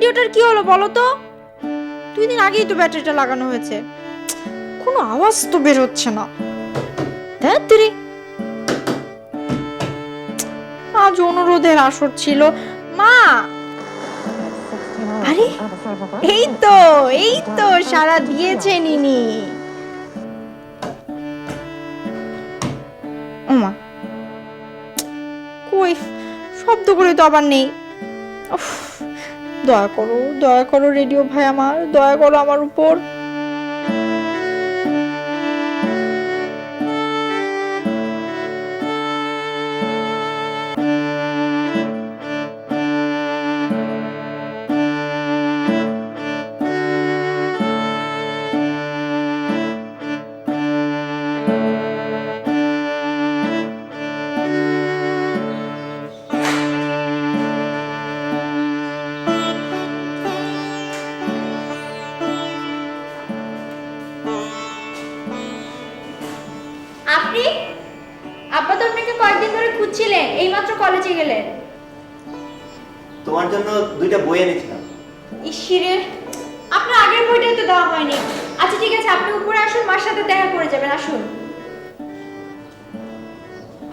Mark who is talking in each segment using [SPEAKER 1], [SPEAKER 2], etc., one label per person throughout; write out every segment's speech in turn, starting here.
[SPEAKER 1] Radiator কি হলো বলো তো? 2 দিন আগেই তো ব্যাটারিটা লাগানো হয়েছে, কোনো আওয়াজ তো বের হচ্ছে না। ধ্যাত্তেরি, আজ অনুরোধের আসর ছিল মা। আরে এই তো সারা দিয়েছে নিনি। ওমা, কই শব্দ করে তো আবার নেই। উফ, দয়া করো রেডিও ভাই, আমার দয়া করো আমার উপর। আপনি আব্বা তো আপনাকে কয়েকদিন ধরে খুঁজছিলেন, এইমাত্র কলেজে গেলেন।
[SPEAKER 2] তোমার জন্য 2টা বই এনেছিলাম।
[SPEAKER 1] ইসিরে, আপনার আগের বইটাই তো দেওয়া হয়নি। আচ্ছা ঠিক আছে, আপনি উপরে আসুন, মার সাথে দেখা করে যাবেন, আসুন।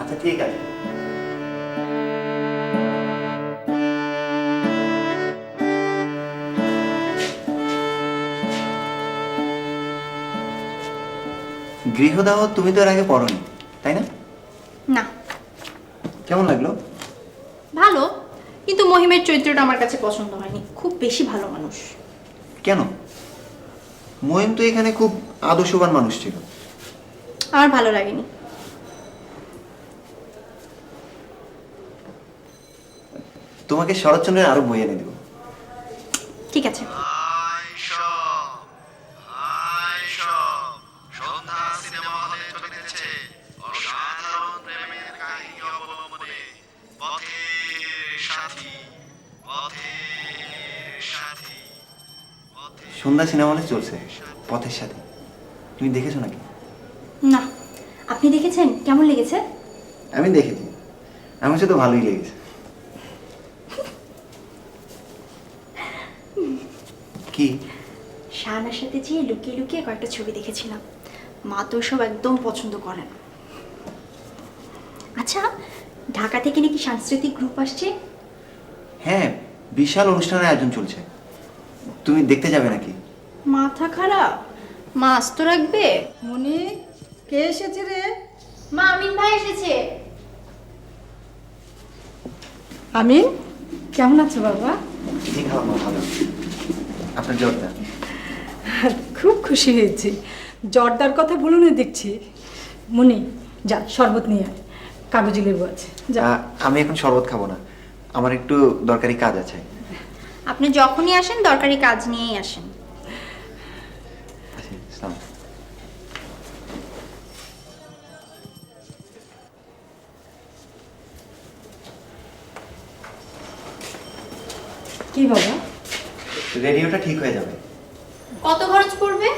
[SPEAKER 2] আচ্ছা ঠিক আছে। গৃহদাহ তুমি তো এর আগে পড়োনি, তাই না?
[SPEAKER 1] না।
[SPEAKER 2] কেমন লাগলো?
[SPEAKER 1] ভালো, কিন্তু মহিমের চরিত্রটা আমার কাছে পছন্দ হয়নি, খুব বেশি ভালো মানুষ।
[SPEAKER 2] কেন? মহিম তো এখানে খুব আদর্শবান মানুষ ছিল।
[SPEAKER 1] আমার ভালো লাগেনি।
[SPEAKER 2] তোমাকে শরৎচন্দ্রের আরো বই এনে দেবো।
[SPEAKER 1] ঠিক আছে।
[SPEAKER 2] সন্ধ্যা সিনেমা হলে চলছে পথের সাথে, তুমি দেখেছো নাকি?
[SPEAKER 1] না, আপনি দেখেছেন? কেমন লেগেছে?
[SPEAKER 2] আমি দেখেছি, আমার কাছে তো ভালোই লেগেছে। কি?
[SPEAKER 1] শাহানার সাথে যেয়ে লুকিয়ে লুকিয়ে কয়েকটা ছবি দেখেছিলাম, মা তো সব একদম পছন্দ করে না। আচ্ছা, ঢাকা থেকে নাকি সাংস্কৃতিক গ্রুপ আসছে?
[SPEAKER 2] হ্যাঁ, বিশাল অনুষ্ঠানের আয়োজন চলছে, তুমি দেখতে যাবে নাকি?
[SPEAKER 1] মাথা খারাপ, মা আস্ত রাখবে।
[SPEAKER 3] মনি, কে এসেছে রে?
[SPEAKER 1] মা, আমিন ভাই এসেছে।
[SPEAKER 3] আমিন, কেমন আছো বাবা?
[SPEAKER 2] ঠিক হবে, ভালো। আপনার জর্দা।
[SPEAKER 3] খুব খুশি হয়েছি, জর্দার কথা বলুন দেখছি। মনি, যা শরবত নিয়ে আয়, কাগজি লেবু আছে, যা।
[SPEAKER 2] আমি এখন শরবত খাবো না, আমার একটু দরকারি কাজ আছে।
[SPEAKER 1] আপনি যখনই আসেন দরকারি কাজ নিয়েই আসেন।
[SPEAKER 2] আচ্ছা, আসসালাম।
[SPEAKER 3] কি বাবা?
[SPEAKER 2] রেডিওটা ঠিক হয়ে যাবে।
[SPEAKER 1] কত খরচ পড়বে?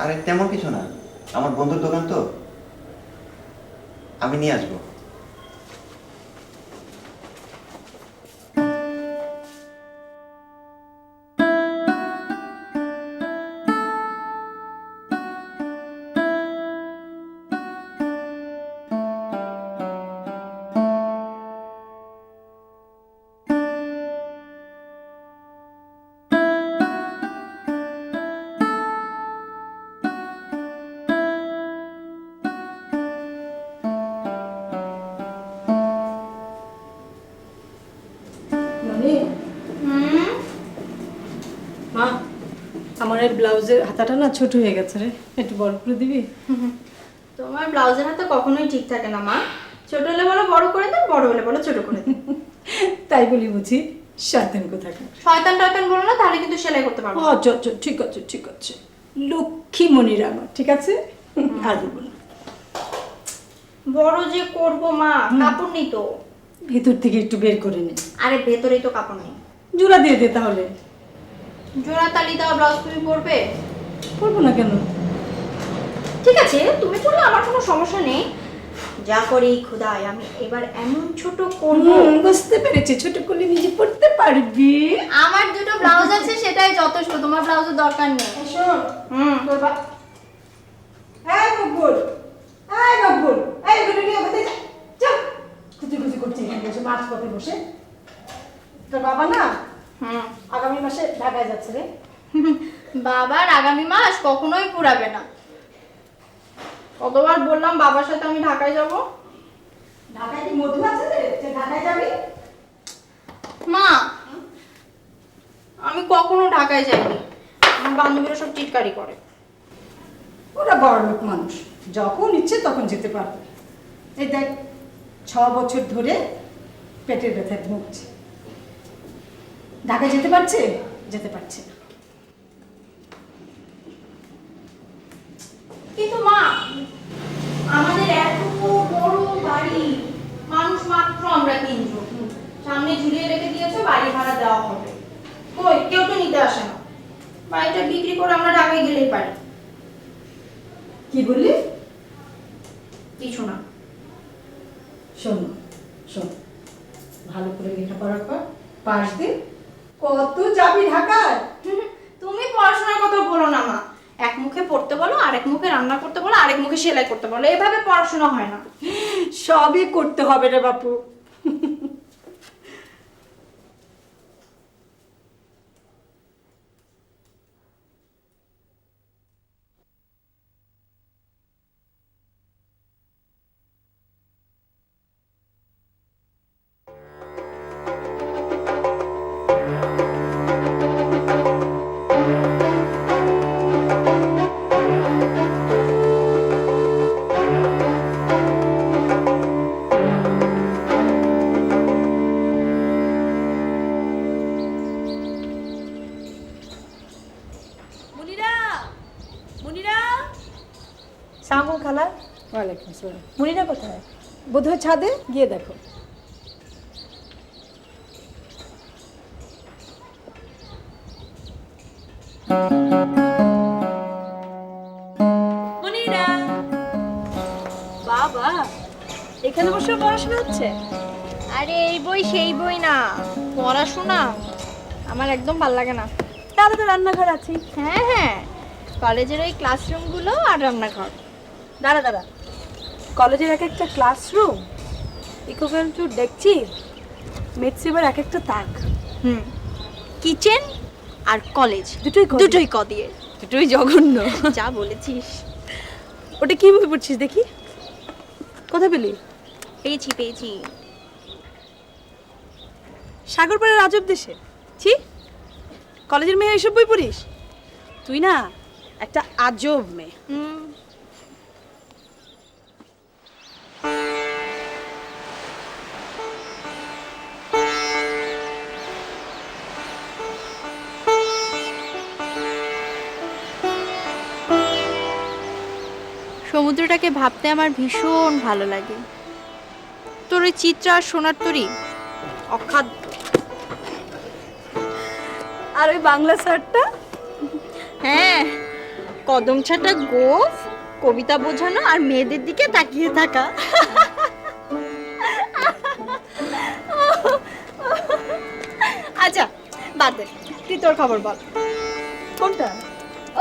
[SPEAKER 2] আরে তেমন কিছু না, আমার বন্ধুর দোকান তো, আমি নিয়ে আসবো।
[SPEAKER 3] মনি,
[SPEAKER 1] হুম,
[SPEAKER 3] মা, আমার এই ব্লাউজের হাতাটা না ছোট হয়ে গেছে রে, একটু বড় করে দিবি?
[SPEAKER 1] তোমার ব্লাউজের হাতে কখনোই ঠিক থাকে না মা, ছোট হলে বলো বড় করে দেন, বড় হলে বলো ছোট করে দেন।
[SPEAKER 3] তাই বলি বুঝি, শয়তান কোথাকার।
[SPEAKER 1] শয়তান টয়তান বলো না, তাহলে কিন্তু সেলাই করতে পারবো।
[SPEAKER 3] আচ্ছা আচ্ছা, ঠিক আছে ঠিক আছে, লক্ষ্মী মনির আমার, ঠিক আছে, আর বলবো না।
[SPEAKER 1] বড় যে করব মা, কাপড় নেই তো।
[SPEAKER 3] ভেতর থেকে একটু বের করে নে।
[SPEAKER 1] আরে ভেতরেই তো কাপড় নেই।
[SPEAKER 3] জোড়া দিয়ে দে তাহলে।
[SPEAKER 1] জোড়া তালি দেওয়া ব্লাউজ তুমি পরবে?
[SPEAKER 3] করবো না কেন?
[SPEAKER 1] ঠিক আছে, তুমি পরলে আমার কোনো সমস্যা নেই। যা করি খোদাই, আমি এবার এমন ছোট করব।
[SPEAKER 3] বুঝতে পেরেছি, ছোট করলে নিজে পড়তে পারবি।
[SPEAKER 1] আমার দুটো ব্লাউজ আছে, সেটাই যথেষ্ট, তোমার ব্লাউজের দরকার নেই।
[SPEAKER 3] শোন, তোর এই মকবুল, এই মকবুল, এই গুলো নিয়ে ওখানে যা। চল, খুঁজি খুঁজি করছি এখানে বসে, মাছ পথে বসে। তোর বাবা না আগামী মাসে ঢাকায় যাচ্ছে রে।
[SPEAKER 1] বাবার আগামী মাস কখনোই পুরাবে না। কতবার বললাম বাবার সাথে আমি ঢাকায় যাব।
[SPEAKER 3] ঢাকায় কি মধু আছে রে যে ঢাকায় যাবি?
[SPEAKER 1] মা, আমি কখনো ঢাকায় যাইনি। আমার বান্ধবীরা সব টিটকারি করে।
[SPEAKER 3] ওরা বড়লোক মানুষ, যখন ইচ্ছে তখন যেতে পারবে। এই দেখ, 6 বছর ধরে পেটের ব্যথায় ভুগছে, ঢাকায় যেতে পারছে? যেতে পারছে না।
[SPEAKER 1] কিন্তু মা, আমাদের এত বড় বাড়ি, মানুষ মাত্র আমরা 3 জন, সামনে ঝুলিয়ে রেখে দিয়েছে বাড়ি ভাড়া দেওয়া হবে, কই কেউ তো নিতে আসে না। বাড়িটা বিক্রি করে আমরা ঢাকায় গেলেই পারি।
[SPEAKER 3] কি বললি?
[SPEAKER 1] কিছু না।
[SPEAKER 3] শোন শোন, ভালো করে লেখাপড়া কর, পাশ দে, কত যাবি ঢাকায়?
[SPEAKER 1] তুমি পড়াশোনার কথা বলো না মা। এক মুখে পড়তে বলো, আরেক মুখে রান্না করতে বলো, আরেক মুখে সেলাই করতে বলো, এভাবে পড়াশোনা হয় না।
[SPEAKER 3] সবই করতে হবে রে বাপু।
[SPEAKER 4] মুনিরা, মুনিরা,
[SPEAKER 3] সামু খালা। ওয়ালাইকুম আসসালাম। মুনিরা কোথায়? বোধহয় ছাদে, গিয়ে দেখো।
[SPEAKER 4] মুনিরা। বাবা, এখানে বসে পড়াশোনা হচ্ছে?
[SPEAKER 1] আরে এই বই সেই বই না, পড়াশোনা আমার একদম ভালো লাগে না।
[SPEAKER 4] তাহলে তো রান্নাঘর আছে।
[SPEAKER 1] হ্যাঁ হ্যাঁ, কলেজের ওই ক্লাসরুমগুলো আর রান্নাঘর।
[SPEAKER 4] দাঁড়া দাঁড়া, কলেজের এক একটা ক্লাসরুম ইকুইভ্যালেন্ট টু দেখছি মেটসিবার এক একটা তাক।
[SPEAKER 1] কিচেন আর কলেজ
[SPEAKER 4] দুটোই ক দিয়ে?
[SPEAKER 1] দুটোই ক দিয়ে।
[SPEAKER 4] দুটোই জঘন্য।
[SPEAKER 1] যা বলেছিস।
[SPEAKER 4] ওটা কি বই পড়ছিস দেখি? কোথায় পেলি?
[SPEAKER 1] পেয়েছি পেয়েছি।
[SPEAKER 4] সাগরপাড়ের আজব দেশে। ছি, কলেজের মেয়ে এসব বই পড়িস? তুই না একটা আজব মেয়ে।
[SPEAKER 1] সমুদ্রটাকে ভাবতে আমার ভীষণ ভালো লাগে। তোর ওই চিত্রা আর সোনার তরী অখাদ্য।
[SPEAKER 4] আর ওই বাংলা স্যারটা?
[SPEAKER 1] হ্যাঁ, কদম ছাটা গোফ, কবিতা বোঝানো আর মেয়েদের দিকে তাকিয়ে থাকা। আচ্ছা বাদ দে, তুই তোর খবর বল।
[SPEAKER 4] কোনটা?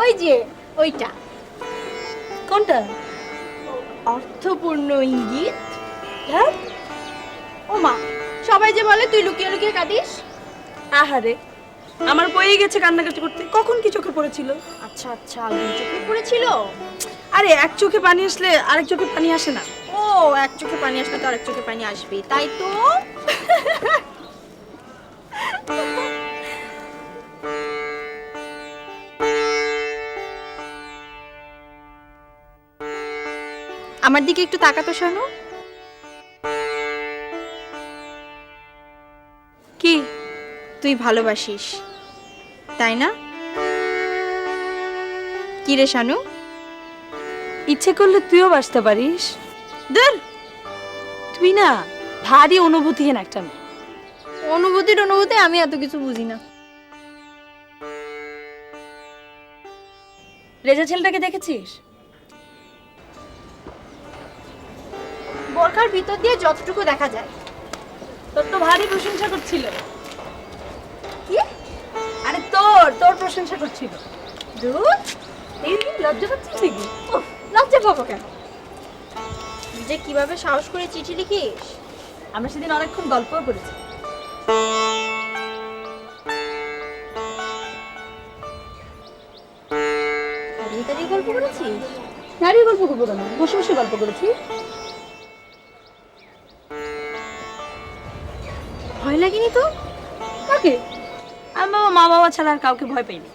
[SPEAKER 1] ওই যে ওইটা,
[SPEAKER 4] কোনটা?
[SPEAKER 1] অর্থপূর্ণ ইঙ্গিত।
[SPEAKER 4] হ্যাঁ,
[SPEAKER 1] ও মা, সবাই যে বলে তুই লুকিয়ে লুকিয়ে কাঁদিস।
[SPEAKER 4] আহারে, আমার বইয়ে গেছে কান্নাকাটি করতে। কখন কি চোখে পড়েছিল?
[SPEAKER 1] আচ্ছা আচ্ছা, দুই চোখে পড়েছিল।
[SPEAKER 4] আরে এক চোখে পানি আসলে আরেক চোখে পানি আসে না।
[SPEAKER 1] ও, এক চোখে পানি আসলে তো আরেক চোখে পানি আসবে, তাই তো। আমার দিকে একটু তাকাতো শানু। কি তুই ভালোবাসিস তাই না? কি রে শানু?
[SPEAKER 4] ইচ্ছে করলে তুইও বাসতে পারিস।
[SPEAKER 1] দূর,
[SPEAKER 4] তুই না ভারী অনুভূতিহীন একটা মেয়ে।
[SPEAKER 1] অনুভূতির অনুভূতি আমি এত কিছু বুঝি না।
[SPEAKER 4] রেজা ছেলেটাকে দেখেছিস?
[SPEAKER 1] বোরখার ভিতর দিয়ে যতটুকু দেখা যায়।
[SPEAKER 4] তোর তো ভারী প্রশংসা করছিল।
[SPEAKER 1] কি?
[SPEAKER 4] আরে তোর প্রশংসা করছিল।
[SPEAKER 1] দূর,
[SPEAKER 4] এই লজ্জা পাচ্ছিস নাকি?
[SPEAKER 1] উফ, লজ্জা পাবো কেন? তুই যে কিভাবে সাহস করে চিঠি লিখিস?
[SPEAKER 4] আমরা সেদিন অনেকক্ষণ গল্পও করেছি।
[SPEAKER 1] দাঁড়িয়ে দাঁড়িয়ে গল্প করেছিস?
[SPEAKER 4] দাঁড়িয়ে গল্প করবো কেন, বসে বসে গল্প করেছি।
[SPEAKER 1] ভয় লাগেনি তো?
[SPEAKER 4] কাকে? আমি বাবা মা বাবা ছাড়া আর কাউকে ভয় পাইনি।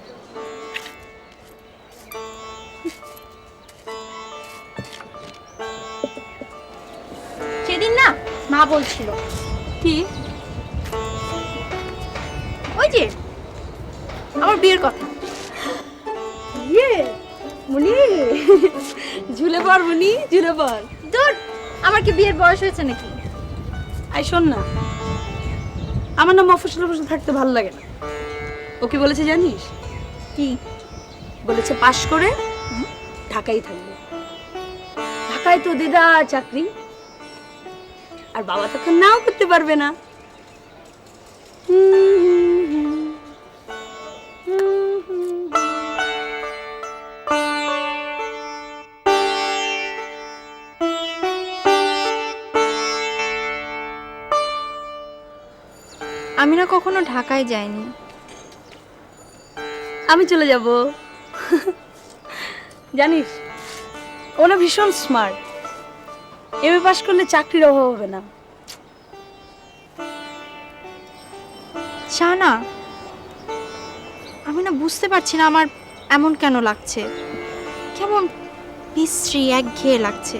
[SPEAKER 1] সেদিন না মা বলছিল
[SPEAKER 4] কি?
[SPEAKER 1] ওই যে আমার বিয়ের কথা।
[SPEAKER 4] ইয়ে মুনি, ঝুলে পড় মুনি, ঝুলে পড়।
[SPEAKER 1] দূর, আমার কি বিয়ের বয়স হয়েছে নাকি?
[SPEAKER 4] আই শোন না, আমার না মফস্বল মফস্বল থাকতে ভালো লাগে না। ওকে বলেছে জানিস
[SPEAKER 1] কি
[SPEAKER 4] বলেছে? পাশ করে ঢাকায় থাকবে। ঢাকায় তো দিদা চাকরি, আর বাবা তখন নাও করতে পারবে না।
[SPEAKER 1] আমি না কখনো ঢাকায় যাইনি।
[SPEAKER 4] আমি চলে যাব। জানিস ও না ভীষণ স্মার্ট, এমএ পাস করলে চাকরির অভাব হবে না।
[SPEAKER 1] না, আমি না বুঝতে পারছি না আমার এমন কেন লাগছে, কেমন বিশ্রী একঘেয়ে লাগছে।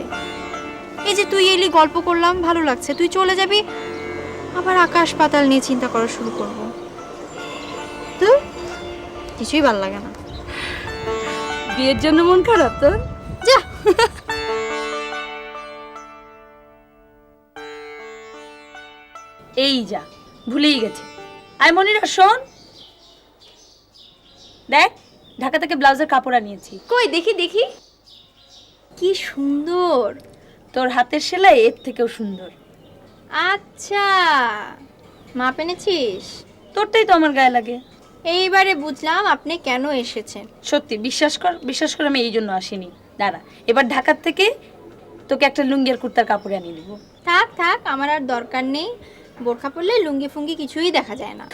[SPEAKER 1] এই যে তুই এলি, গল্প করলাম, ভালো লাগছে, তুই চলে যাবি, আবার আকাশ পাতাল নিয়ে চিন্তা করা শুরু করব। তো কিছুই ভালো লাগে না।
[SPEAKER 4] বিয়ের জন্য মন খারাপ তোর?
[SPEAKER 1] যা,
[SPEAKER 4] এই যা, ভুলেই গেছে। আই মনিরা শোন, দেখ ঢাকা থেকে ব্লাউজের কাপড় আনিয়েছি।
[SPEAKER 1] কই দেখি দেখি, কি সুন্দর।
[SPEAKER 4] তোর হাতের সেলাই এর থেকেও সুন্দর।
[SPEAKER 1] আচ্ছা, মাপ এনেছিস?
[SPEAKER 4] তোরটাই তো আমার গায়ে লাগে।
[SPEAKER 1] এইবারে বুঝলাম আপনি কেন এসেছেন।
[SPEAKER 4] সত্যি বিশ্বাস কর, বিশ্বাস করে আমি এই জন্য আসিনি। দাঁড়া, এবার ঢাকার থেকে তোকে একটা লুঙ্গি আর কুর্তার কাপড় আনিয়ে দেবো।
[SPEAKER 1] থাক থাক, আমার আর দরকার নেই। বোরখা পরলে লুঙ্গি ফুঙ্গি কিছুই দেখা যায় না।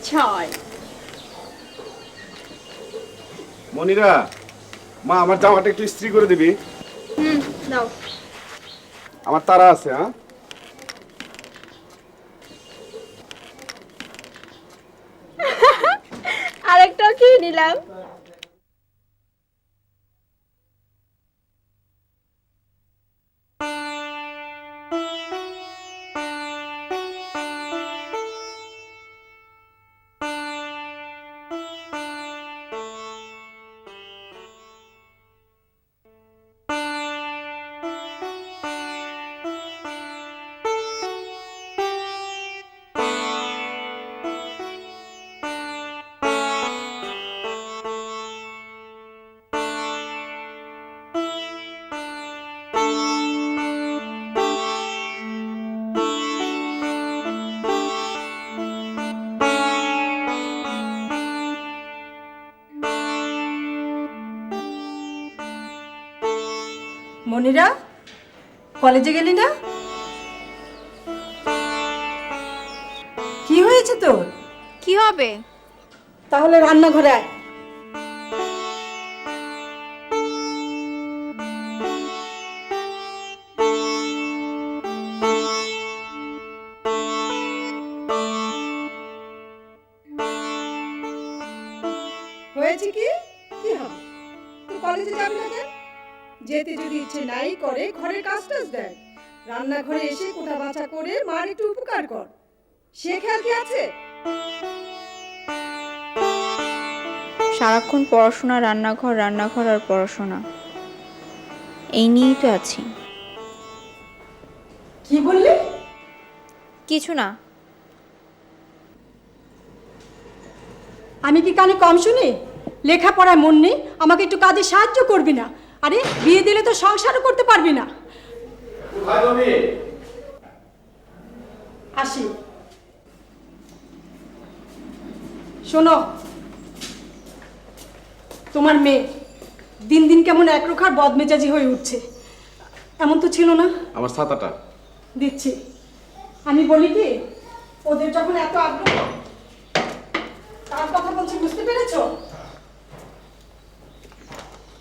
[SPEAKER 4] ছয়
[SPEAKER 5] মনিরা, মা আমার জামাটা একটু ইস্ত্রি করে দিবি,
[SPEAKER 1] দাও।
[SPEAKER 5] আমার তারা আছে। হ্যাঁ,
[SPEAKER 1] আরেকটাও খেয়ে নিলাম।
[SPEAKER 3] মনিরা, কলেজে গেলি না? কি হয়েছে? হয়েছে তো?
[SPEAKER 1] কি হবে?
[SPEAKER 3] তাহলে রান্নাঘরে আয়। হয়েছে কি? কি হবে? তুই কলেজে যাবি না কেন? যেতে যদি ইচ্ছে নাই করে ঘরের কাজটা দেখ। রান্নাঘরে এসে কোটা বাছা করে মার একটু উপকার কর। সে খেয়াল কি আছে?
[SPEAKER 1] সারাক্ষণ পড়াশোনা, রান্নাঘর রান্নাঘর আর পড়াশোনা, এই নিয়েই তো আছি।
[SPEAKER 3] কি বললি?
[SPEAKER 1] কিছু না।
[SPEAKER 3] আমি কি কানে কম শুনি? লেখাপড়ায় মন নেই, আমাকে একটু কাজে সাহায্য করবি না? আরে বিয়ে দিলে তো সংসারও করতে পারবি না। আসি। শোনো, তোমার মেয়ে দিন দিন কেমন একরোখার বদমেজাজি হয়ে উঠছে। এমন তো ছিল না।
[SPEAKER 5] আমার ছাতাটা
[SPEAKER 3] দিচ্ছি। আমি বলি কি, ওদের যখন এত আগ্রহ, তার কথা বলছি, বুঝতে পেরেছো?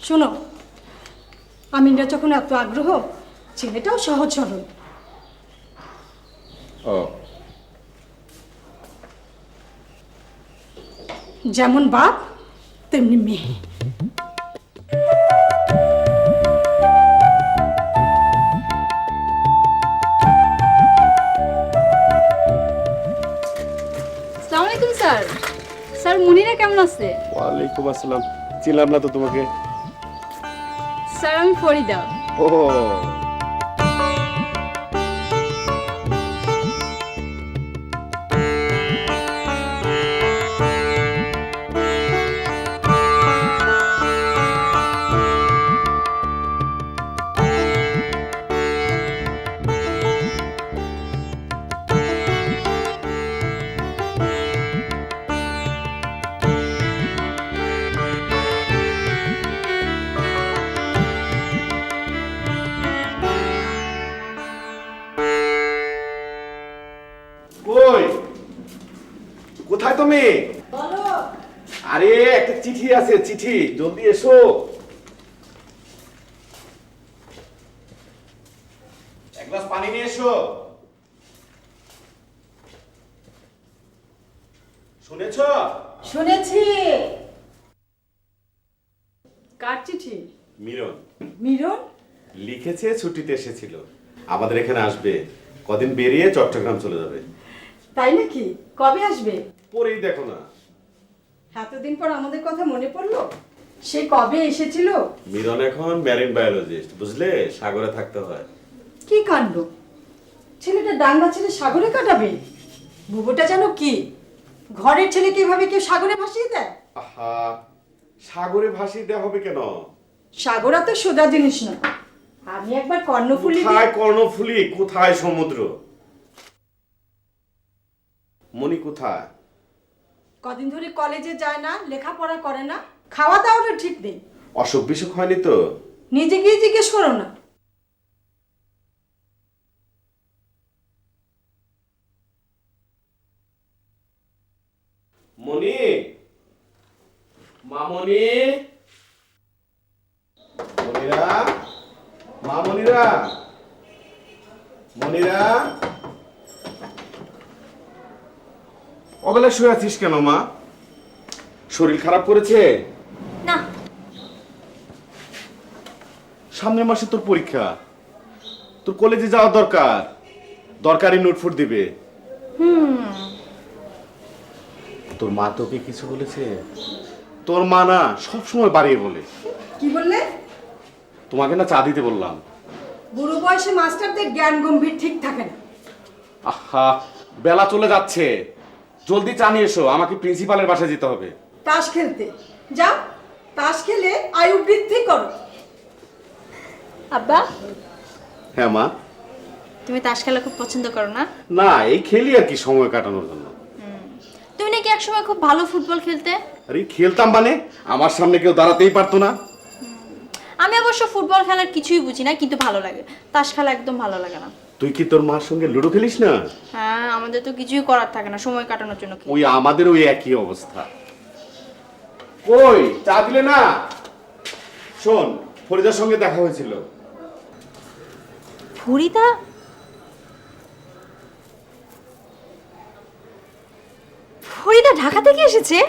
[SPEAKER 3] শোনো, আমিনরা যখন এত আগ্রহ, ছেলেটাও সহজ সরল।
[SPEAKER 5] ও
[SPEAKER 3] যেমন বাপ তেমনি মেয়ে।
[SPEAKER 4] আসসালামু আলাইকুম স্যার। স্যার মুনিরা কেমন আছে?
[SPEAKER 5] ওয়ালাইকুম আসসালাম। চিনলাম না তো তোমাকে।
[SPEAKER 4] স্যার আমি ফরিদা।
[SPEAKER 5] ও কই, কোথায় তুমি?
[SPEAKER 3] বলো।
[SPEAKER 5] আরে একটা চিঠি আছে, চিঠি, জলদি এসো। এক গ্লাস পানি নিয়ে এসো। শুনেছো?
[SPEAKER 3] শুনেছি। কার চিঠি?
[SPEAKER 5] মিরন
[SPEAKER 3] মিরন?
[SPEAKER 5] লিখেছে ছুটিতে এসেছিল, আমাদের এখানে আসবে, কদিন বেরিয়ে চট্টগ্রাম চলে যাবে।
[SPEAKER 3] তাই নাকি? কবে আসবে?
[SPEAKER 5] পরেই দেখো না।
[SPEAKER 3] এতদিন পর আমাদের কথা মনে পড়লো? সে কবে এসেছিল?
[SPEAKER 5] মিরন এখন ম্যারিন বায়োলজিস্ট, বুঝলে, সাগরে থাকতে হয়।
[SPEAKER 3] কি কাণ্ড! ছেলেটা ডাঙ্গা ছেলে সাগরে কাটাবে? বুবুটা যেন কি, ঘরের ছেলেকে এভাবে কেউ সাগরে ভাসিয়ে দেয়?
[SPEAKER 5] আহা, সাগরে ভাসিয়ে দেওয়া হবে কেন?
[SPEAKER 3] সাগর তো সোজা জিনিস না। আমি একবার কর্ণফুলী
[SPEAKER 5] কোথায় কর্ণফুলী, কোথায় সমুদ্র? মনি কোথায়?
[SPEAKER 3] কদিন ধরে কলেজে যায় না, লেখাপড়া করে না, খাওয়া দাওয়াটা ঠিক নেই।
[SPEAKER 5] অসুখ বিসুখ হয়নি তো?
[SPEAKER 3] নিজে গিয়ে জিজ্ঞেস করো না।
[SPEAKER 5] মনি, মামনি, মনিরা, মা মনিরা, মনিরা, অবেলা শুয়ে আছিস কেন মা? শরীর খারাপ করেছে?
[SPEAKER 1] না।
[SPEAKER 5] সামনের মাসে তোর পরীক্ষা, তোর কলেজে যাওয়া দরকার, দরকারি নোটফুট দিবে। তোর মা তোকে কিছু বলেছে? তোর মা না সবসময় বাড়িয়ে বলে।
[SPEAKER 3] কি বললে?
[SPEAKER 5] তোমাকে না চা দিতে বললাম।
[SPEAKER 3] বুড়ো বয়সে মাস্টারদের জ্ঞান গম্ভীর ঠিক থাকে না।
[SPEAKER 5] আহা, বেলা চলে যাচ্ছে, জলদি চা নিয়ে এসো, আমাকে প্রিন্সিপালের বাসায় যেতে হবে।
[SPEAKER 3] তাস খেলতে যাও, তাস খেলে আয়ু বৃদ্ধি করো।
[SPEAKER 1] আব্বা,
[SPEAKER 5] হ্যাঁ মা।
[SPEAKER 1] তুমি তাস খেলা খুব পছন্দ করো না?
[SPEAKER 5] না, এই খেলি আর কি, সময় কাটানোর জন্য।
[SPEAKER 1] তুমি নাকি একসময় খুব ভালো ফুটবল খেলতে?
[SPEAKER 5] আরে খেলতাম মানে, আমার সামনে কেউ দাঁড়াতেই পারতো না।
[SPEAKER 1] আমি অবশ্য ফুটবল খেলার কিছুই বুঝি না, কিন্তু ভালো লাগে। তাস খেলা একদম ভালো লাগে না।
[SPEAKER 5] তুই কি তোর মার সঙ্গে লুডো খেলিস না?
[SPEAKER 1] হ্যাঁ, আমাদের তো কিছুই করার থাকে না সময় কাটানোর জন্য কি?
[SPEAKER 5] ওই আমাদের ওই একই অবস্থা। কই চা দিলে না? শোন, ফরিদার সঙ্গে দেখা হয়েছিল।
[SPEAKER 1] ফরিদা? ফরিদা ঢাকা থেকে এসেছে?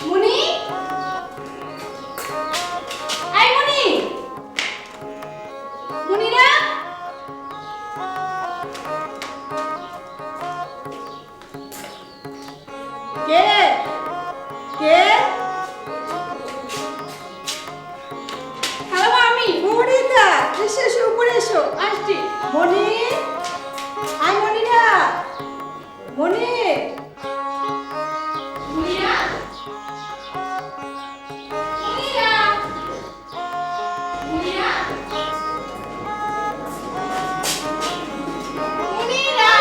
[SPEAKER 1] মুনি, এই মুনি, মুনিরা,
[SPEAKER 3] কে কে
[SPEAKER 1] হ্যালো আমি
[SPEAKER 3] মনিরা, এসো এসো, উপরে এসো।
[SPEAKER 1] আসছি।
[SPEAKER 3] মনি, আয় মনিরা, মনি।
[SPEAKER 1] মুনিরা, মুনিরা, মুনিরা, মুনিরা,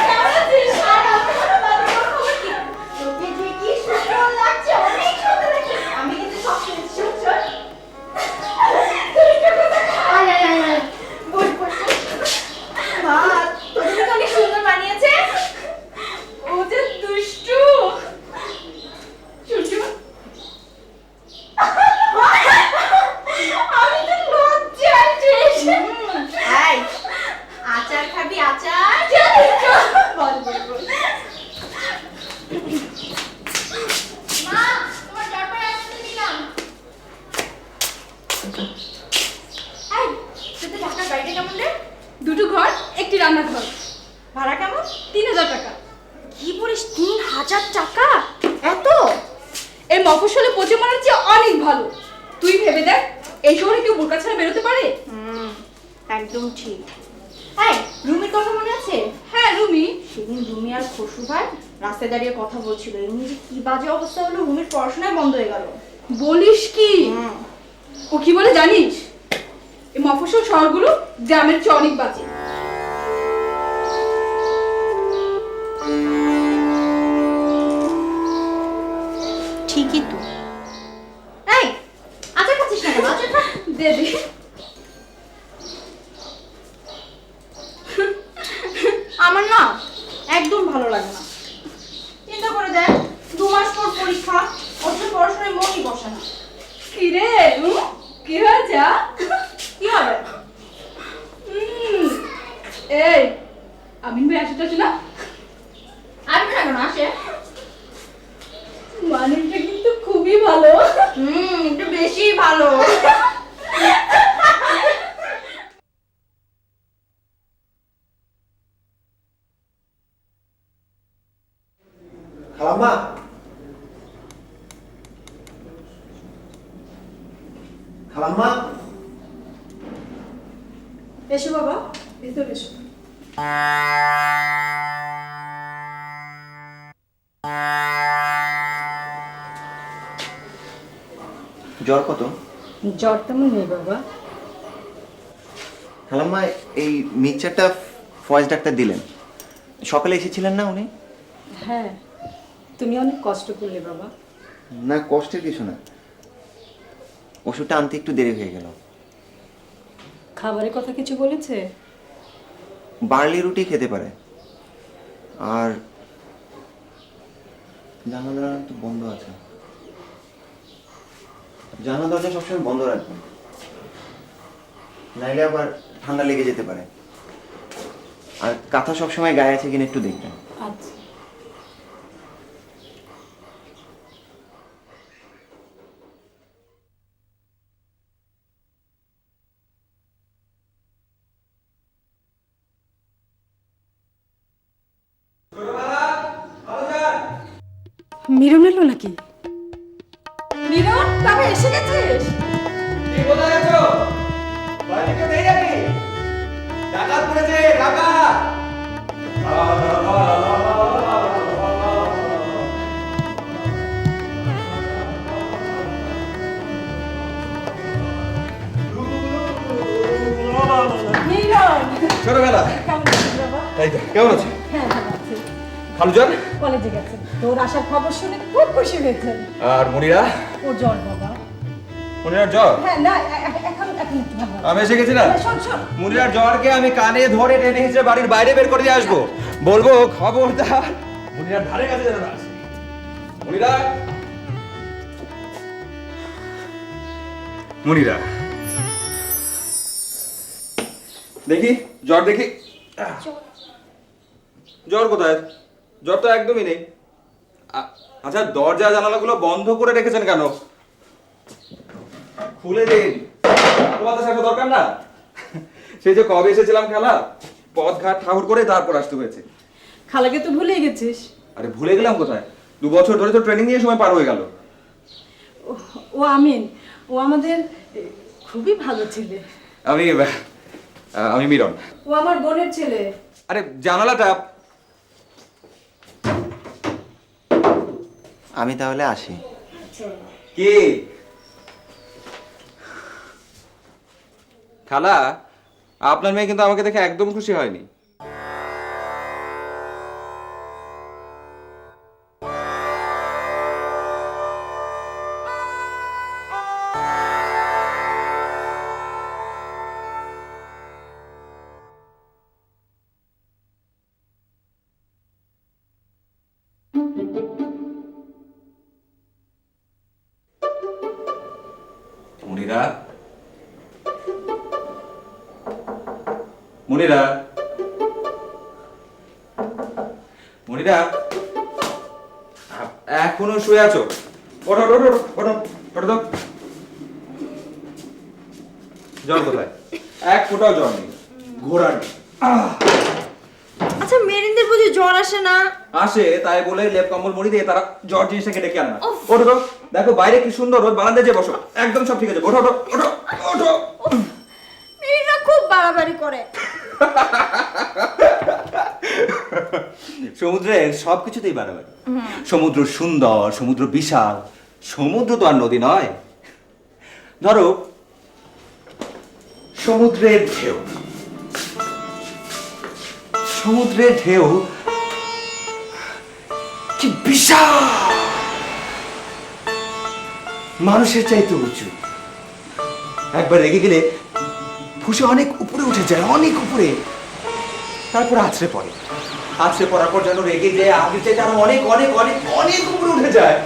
[SPEAKER 1] কেমন আছিস? আর আমার ভালো খবর কি? তোকে যে কি সুন্দর লাগছে, অনেক সুন্দর লাগছে। আমি কিন্তু সব শুনেছি, শোন। আয় আয় আয় আয়, বল বল। মা, তোকে তো অনেক সুন্দর বানিয়েছে। ও যে দুষ্টু। চুচু। আমি তো লজ্জায় শেষ। এই, আচার খাবি আচার? বল বল বল। মা, তোমার দরবার আসতে দিলাম। এই, তোদের ঢাকার বাড়িটা কেমন রে?
[SPEAKER 4] দুটো ঘর, একটি রান্নাঘর,
[SPEAKER 1] ভাড়া কেমন?
[SPEAKER 4] 3000 টাকা।
[SPEAKER 1] কি বলিস, 3000 টাকা? এত?
[SPEAKER 4] এই মফস্বলে পচে মারার চেয়ে অনেক ভালো। তুই ভেবে দেখ, এই শহরে কেউ বোরকা ছাড়া বেরোতে পারে?
[SPEAKER 1] একদম ঠিক। এই, রুমির কথা মনে আছে?
[SPEAKER 4] হ্যাঁ, রুমি।
[SPEAKER 1] সেদিন রুমি আর খসু ভাই রাস্তায় দাঁড়িয়ে কথা বলছিল, এমনি যে কি বাজে অবস্থা হলো, রুমির পড়াশোনায় বন্ধ হয়ে গেল।
[SPEAKER 4] বলিস কি? ও কি বলে জানিস? এই মফস্বল শহরগুলো গ্রামের চেয়ে অনেক বাজে।
[SPEAKER 1] ঠিকই তো। এই, আচার খাচ্ছিস না কেন? আচার খা।
[SPEAKER 4] দে দে।
[SPEAKER 1] আমার না একদম ভালো লাগে না। চিন্তা করে দেখ, 2 মাস পর পরীক্ষা, অথচ পড়াশোনায় মনই বসে না।
[SPEAKER 4] কি রে? কি হয়েছে?
[SPEAKER 1] কি হবে?
[SPEAKER 4] এই, আমিন ভাই আসতে না?
[SPEAKER 1] আসবে না কেন? আসে।
[SPEAKER 4] মানুষটা কিন্তু খুবই ভালো।
[SPEAKER 1] একটু বেশি ভালো।
[SPEAKER 2] খালাম্মা, খালাম্মা,
[SPEAKER 3] এসো বাবা, ভিতরে এসো।
[SPEAKER 2] জ্বর কত?
[SPEAKER 3] জ্বর তেমন নেই বাবা।
[SPEAKER 2] খালাম্মা, এই মিক্সচারটা ফয়েজ ডাক্তার দিলেন, সকালে এসেছিলেন না উনি?
[SPEAKER 3] হ্যাঁ, তুমি অনেক কষ্ট করলে বাবা।
[SPEAKER 2] না, কষ্টের কিছু না, ওষুধটা আনতে একটু দেরি হয়ে গেল।
[SPEAKER 3] খাবারের কথা কিছু বলেছে?
[SPEAKER 2] বার্লি রুটি খেতে পারে, আর জানালা তো বন্ধ আছে, জানালা দরজা সবসময় বন্ধ রাখবেন, নাইলে আবার ঠান্ডা লেগে যেতে পারে। আর কাঁথা সবসময় গায়ে আছে কিনা একটু দেখবেন।
[SPEAKER 3] আচ্ছা। মিরন এলো নাকি? মিরন, বাবা এসে গেছিস?
[SPEAKER 6] কি কোথায় আছো? বাড়ি থেকে নেই নাকি? ডাকাত পড়েছে, ডাকাত!
[SPEAKER 3] মিলন
[SPEAKER 6] ছোটবেলা
[SPEAKER 3] কেমন আছিস বাবা?
[SPEAKER 6] তাই তো কেমন আছো
[SPEAKER 3] হ্যাঁ ভালো আছি।
[SPEAKER 6] খালুজান
[SPEAKER 3] কলেজে গেছেন, তোর আসার খবর শুনে খুব খুশি হয়েছেন।
[SPEAKER 6] আর মনিরা
[SPEAKER 3] ওর জ্বর বাবা।
[SPEAKER 6] মনিরার জ্বর
[SPEAKER 3] হ্যাঁ না এখন এখন একটু ভালো আছে।
[SPEAKER 6] আমি এসে গেছি না
[SPEAKER 3] হ্যাঁ, শোন শোন
[SPEAKER 6] মনিরার জ্বরকে আমি কানে ধরে টেনে হিসেবে বাড়ির বাইরে বের করে দিয়ে আসবো, বলবো খবরদার মনিরার ধারে কাছে যেন না আসে। মনিরা মনিরা দেখি জ্বর দেখি জ্বর কোথায়? জ্বর তো একদমই নেই। আচ্ছা দরজা জানালাগুলো বন্ধ করে রেখেছেন কেন? খুলে দিন, তোমাদের সাথে দরকার না। সেই যে কবে এসেছিলাম খেলা, পথ ঘাট ঠাকুর করে তারপর আসতে হয়েছে।
[SPEAKER 3] খালাকে তো ভুলেই গেছিস।
[SPEAKER 6] আরে ভুলে গেলাম কোথায়, 2 বছর ধরে তো ট্রেনিং নিয়ে সময় পার হয়ে গেল।
[SPEAKER 3] ও আমিন, ও আমাদের খুবই ভালো ছেলে।
[SPEAKER 6] আমি মিরন।
[SPEAKER 3] ও আমার বোনের ছেলে।
[SPEAKER 6] আরে জানালাটা
[SPEAKER 2] আমি তাহলে আসি।
[SPEAKER 6] কি খালা, আপনার মেয়ে কিন্তু আমাকে দেখে একদম খুশি হয়নি। মনিরা মনিরা মনিরা এখনো শুয়ে আছো? ওঠো ওঠো ওঠো ওঠো ওঠো তো। জ্বর কোথায়? এক ফোঁটাও জ্বর নেই, ঘোরার নেই।
[SPEAKER 1] আচ্ছা মেরিনদের বুঝি জ্বর আসে না?
[SPEAKER 6] আসে, তাই বলে লেপ কম্বল মুড়ি দিয়ে তারা জ্বর জিনিসটাকে ডেকে আনে না। ওঠো তো, দেখো বাইরে কি সুন্দর রোদ, বারান্দায় যে বসো, একদম সব ঠিক আছে। ওঠো ওঠো ওঠো ওঠো।
[SPEAKER 1] মেরিনরা খুব বাড়াবাড়ি করে।
[SPEAKER 6] সমুদ্রের সবকিছুতেই বাড়াবাড়ি। সমুদ্র সুন্দর, সমুদ্র বিশাল, সমুদ্র তো আর নদী নয়। ধরো সমুদ্রের ঢেউ, সমুদ্রের ঢেউ কি বিশাল, মানুষের চাইতে উঁচু। একবার রেগে গেলে ফুসে অনেক উপরে উঠে যায়, অনেক উপরে, তারপর আছড়ে পড়ে। আছড়ে পড়ার পর যেন রেগে যায়, আগে চাইতে আরো অনেক অনেক অনেক অনেক উপরে উঠে যায়।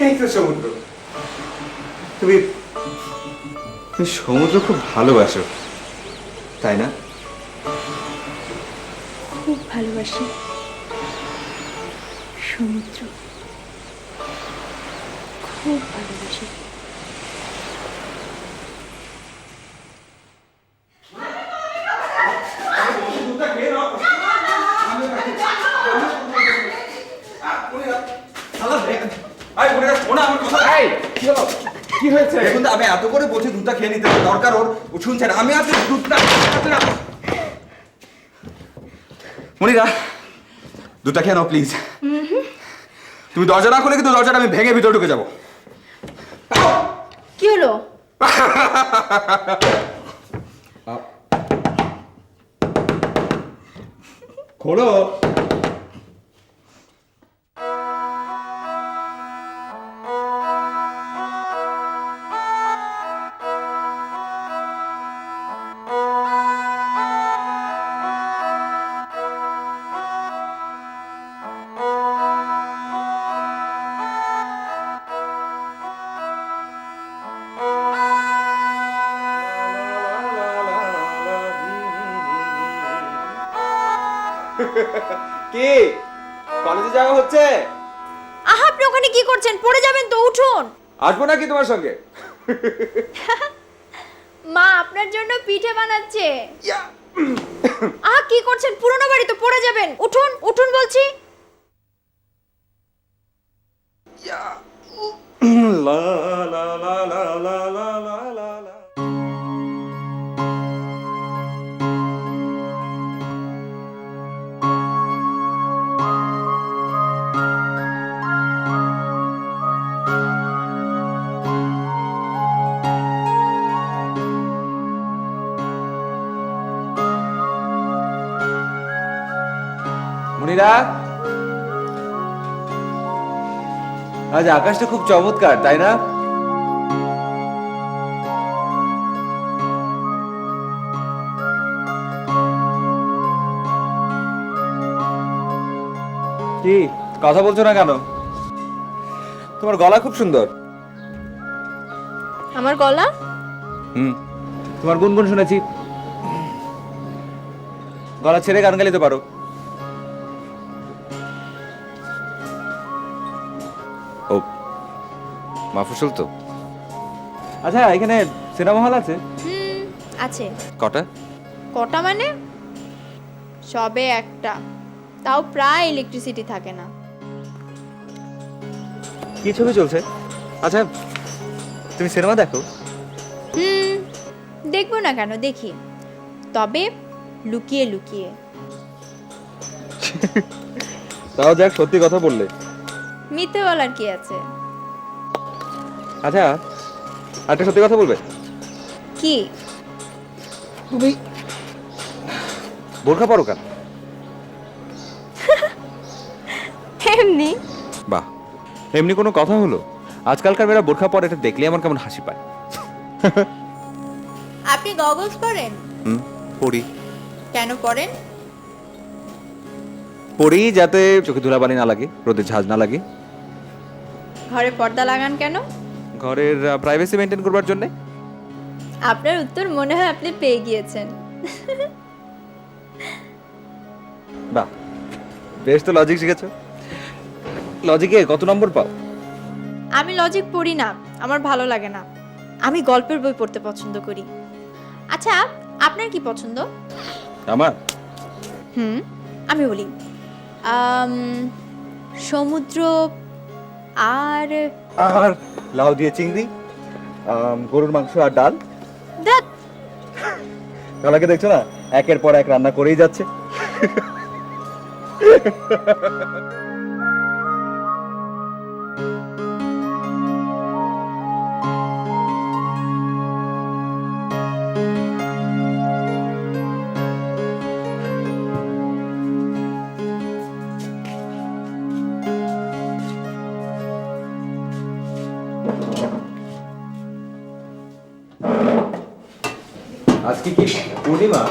[SPEAKER 6] এই তো সমুদ্র। তুমি তুমি সমুদ্র খুব ভালোবাসো, তাই না?
[SPEAKER 4] খুব ভালোবাসি সমুদ্র, খুব ভালোবাসি।
[SPEAKER 6] কি হয়েছে? দেখুন তো, আমি এত করে বলছি দুধটা খেয়ে নিতে, দরকার ওর, ও শুনছে না। আমি আজকে দুধটা মনিরা, দুধটা খেয়ে নাও প্লিজ। তুমি দরজা না খুলে কিন্তু দরজাটা আমি ভেঙে ভিতরে ঢুকে যাবো।
[SPEAKER 1] কি হলো?
[SPEAKER 6] খোলো। কি কলেজে যাওয়া হচ্ছে?
[SPEAKER 1] আহা আপনি ওখানে কি করছেন? পড়ে যাবেন তো, উঠুন।
[SPEAKER 6] আসবো নাকি তোমার সঙ্গে?
[SPEAKER 1] মা আপনার জন্য পিঠে বানাচ্ছে। আহা কি করছেন? পুরনো বাড়ি তো, পড়ে যাবেন। উঠুন উঠুন বলছি।
[SPEAKER 6] লা লা লা লা লা লা লা লা লা। মনিরা, আজ আকাশটা খুব চমৎকার, তাই না? কি কথা বলছো না কেন? তোমার গলা খুব সুন্দর।
[SPEAKER 1] আমার গলা?
[SPEAKER 6] তোমার গুনগুন শুনেছি, গলা ছেড়ে গান গাইতে পারো। ও মাফুসল তো। আচ্ছা, এখানে সিনেমা হল আছে?
[SPEAKER 7] আছে।
[SPEAKER 6] কটা?
[SPEAKER 7] কটা মানে? সবে একটা, তাও প্রায় ইলেকট্রিসিটি থাকে না।
[SPEAKER 6] কি ছবি চলছে? আচ্ছা, তুমি সিনেমা দেখো?
[SPEAKER 7] দেখবো না কেন, দেখি, তবে লুকিয়ে লুকিয়ে।
[SPEAKER 6] তাও যাক, সত্যি কথা বললে।
[SPEAKER 7] মিথ্যে বলার কি আছে?
[SPEAKER 6] আচ্ছা, একটা সত্যি কথা বলবে?
[SPEAKER 7] কি?
[SPEAKER 6] তুমি বোরখা পরো কেন?
[SPEAKER 7] এমনি।
[SPEAKER 6] বাহ, এমনি কোনো কথা হলো? আজকালকার মেয়েরা বোরখা পরে, এটা দেখলে আমার কেমন হাসি পায়।
[SPEAKER 7] আপনি গগলস পরেন?
[SPEAKER 6] পরি।
[SPEAKER 7] কেন পরেন?
[SPEAKER 6] পরি যাতে চোখে ধুলাবালি না লাগে, রোদের ঝাঁজ না লাগে।
[SPEAKER 7] ঘরে পর্দা লাগান কেন?
[SPEAKER 6] ঘরের প্রাইভেসি মেনটেন করবার জন্য।
[SPEAKER 7] আপনার উত্তর মনে হয় আপনি পেয়ে গিয়েছেন।
[SPEAKER 6] বাহ, বেশ তো লজিক শিখেছো। লজিকে কত নম্বর পাও?
[SPEAKER 7] আমি লজিক পড়ি না, আমার ভালো লাগে না। আমি গল্পের বই পড়তে পছন্দ করি। আচ্ছা, আপনার কি পছন্দ?
[SPEAKER 6] আমার
[SPEAKER 7] আমি বলি, সমুদ্র আর
[SPEAKER 6] আর লাউ দিয়ে চিংড়ি, গরুর মাংস আর ডাল।
[SPEAKER 7] ধ্যাৎ,
[SPEAKER 6] কালাকে দেখছো না, একের পর এক রান্না করেই যাচ্ছে। আজকে কি পূর্ণিমা?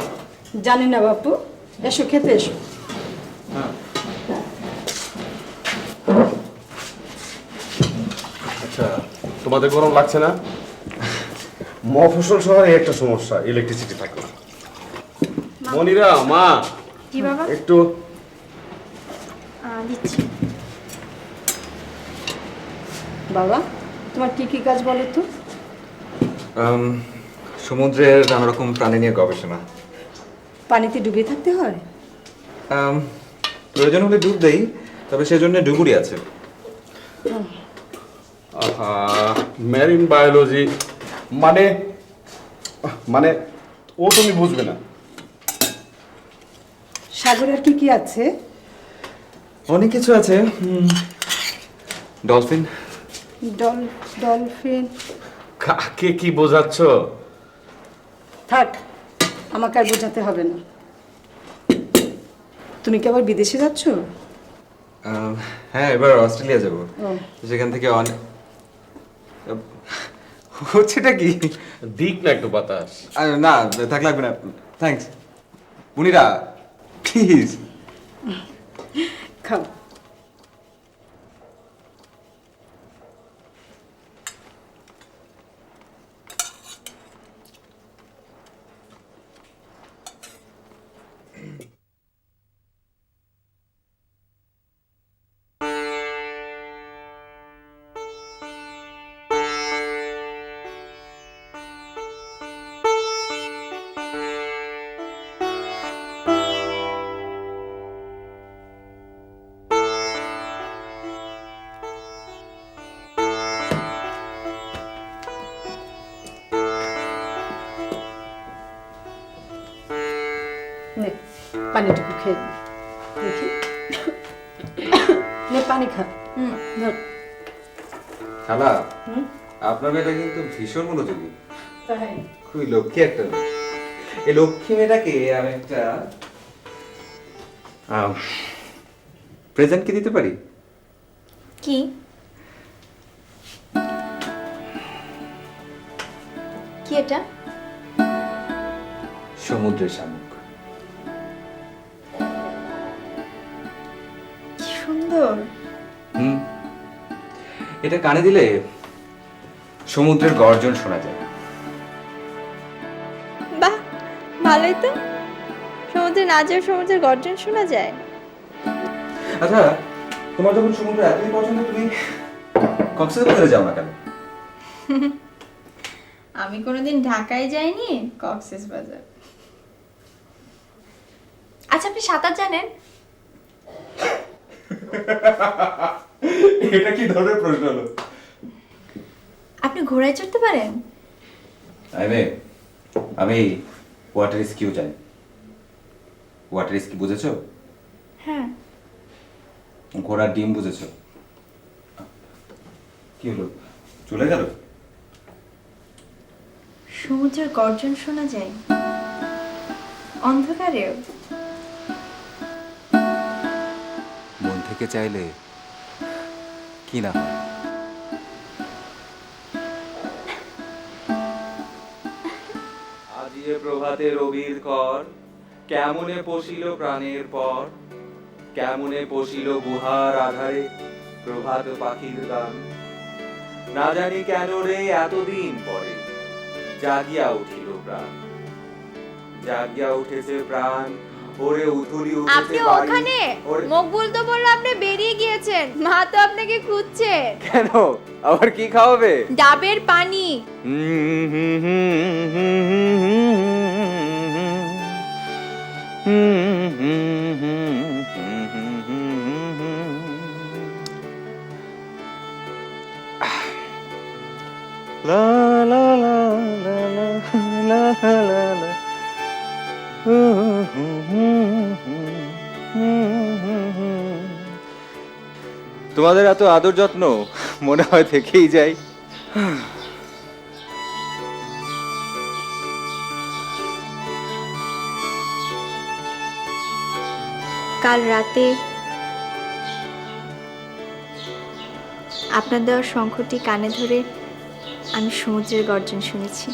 [SPEAKER 3] জানি না বাপু, এসো খেতে এসো।
[SPEAKER 5] আচ্ছা, তোমাদের গরম লাগছে না? মফস্বল শহরে একটা সমস্যা, ইলেকট্রিসিটি থাকে না। মনিরা, মা,
[SPEAKER 1] কি বাবা?
[SPEAKER 5] একটু
[SPEAKER 1] দিচ্ছি।
[SPEAKER 3] বাবা, তোমার কি কি কাজ বলো তো?
[SPEAKER 6] সমুদ্রের নানা রকম প্রাণী নিয়ে গবেষণা।
[SPEAKER 3] পানিতে ডুবে থাকতে হয়?
[SPEAKER 6] প্রয়োজন হলে ডুব দেই, তবে সেজন্য ডুবুরি আছে।
[SPEAKER 5] মেরিন বায়োলজি মানে মানে ও তুমি বুঝবে না।
[SPEAKER 3] সাগরের কি কি আছে?
[SPEAKER 6] অনেক কিছু আছে। ডলফিন।
[SPEAKER 3] ডলফিন?
[SPEAKER 5] কাকে কি বোঝাচ্ছ?
[SPEAKER 3] থাক, আমাকে আর বোঝাতে হবে না। তুমি কি আবার বিদেশে যাচ্ছ?
[SPEAKER 6] হ্যাঁ, এবার অস্ট্রেলিয়া যাব। সেখান থেকে অনেক হচ্ছেটা কি?
[SPEAKER 5] দিক না একটু বাতাস।
[SPEAKER 6] না, থাক, লাগবে না, থ্যাঙ্কস। মুনিরা, প্লিজ
[SPEAKER 3] খাও। নে, পানিটুকু খেয়ে নে। দেখি, নে পানি খা। ধর।
[SPEAKER 6] খালা, আপনার মেয়েটা কিন্তু ভীষণ মনোযোগী,
[SPEAKER 3] তাই?
[SPEAKER 6] খুবই লক্ষ্মী একটা মেয়ে। এই লক্ষ্মী মেয়েটাকে আমি একটা প্রেজেন্ট কি দিতে পারি?
[SPEAKER 7] কি? কি এটা?
[SPEAKER 6] সমুদ্রের শামুক।
[SPEAKER 7] কি সুন্দর।
[SPEAKER 6] হুম, এটা কানে দিলে সমুদ্রের গর্জন শোনা যায়।
[SPEAKER 7] বাহ, ভালোই তো। সমুদ্রে না যেয়ে সমুদ্রের গর্জন শোনা যায়।
[SPEAKER 6] আচ্ছা, তোমার যখন সমুদ্র এতই পছন্দ, তুমি কক্সবাজারে যাও না কেন?
[SPEAKER 7] আমি কোনোদিন ঢাকায় যাইনি, কক্সবাজার। আচ্ছা, আপনি সাঁতার জানেন?
[SPEAKER 6] এটা কি ধরনের প্রশ্ন হলো?
[SPEAKER 7] আপনি ঘোড়ায় চড়তে পারেন?
[SPEAKER 6] আমি ওয়াটার রেস্কিউ জানি। ওয়াটার রেস্কিউ বুঝেছো?
[SPEAKER 7] হ্যাঁ।
[SPEAKER 6] ঘোড়ার ডিম বুঝেছো? কি হলো, চলে গেল?
[SPEAKER 7] সমুদ্রের গর্জন শোনা যায় অন্ধকারেও।
[SPEAKER 6] মন থেকে চাইলে কি না হয়। আজিয়ে প্রভাতে রবির কর, কেমনে পশিল প্রাণের পর, কেমনে পশিল গুহার আধারে প্রভাত পাখির গান। না জানি কেন রে এতদিন পরে জাগিয়া উঠিল প্রাণ, জাগিয়া উঠেছে প্রাণ, ওরে উথুলি উঠেছে
[SPEAKER 7] আপনি
[SPEAKER 6] বাড়ি।
[SPEAKER 7] ওখানে?
[SPEAKER 6] ওরে-
[SPEAKER 7] মকবুল তো বলল আপনি বেরিয়ে গিয়েছেন। মা তো আপনাকে খুঁজছে।
[SPEAKER 6] কেন, আবার কি খাওয়াবে?
[SPEAKER 7] ডাবের পানি।
[SPEAKER 6] La la la la la la la la. তোমাদের এত আদর যত্ন মনে হয় থেকেই যায়।
[SPEAKER 7] কাল রাতে আপনার দেওয়া শঙ্খটি কানে ধরে আমি সমুদ্রের গর্জন শুনেছি।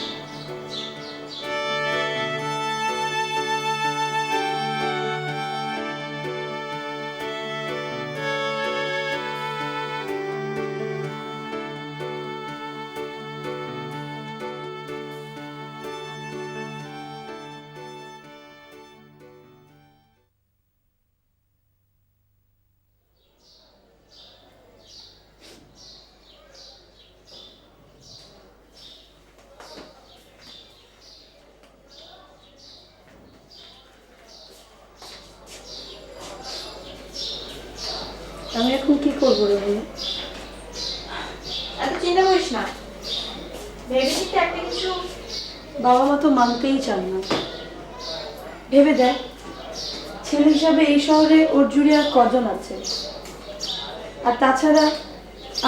[SPEAKER 4] আমি এখন কি করবো রে বলো?
[SPEAKER 1] এত চিন্তা করিস না, ভেবেচিন্তে একটা কিছু।
[SPEAKER 4] বাবা মা তো মানতেই চান না। ভেবে দেখ, ছেলে হিসাবে এই শহরে ওর জুড়ে আর কজন আছে? আর তাছাড়া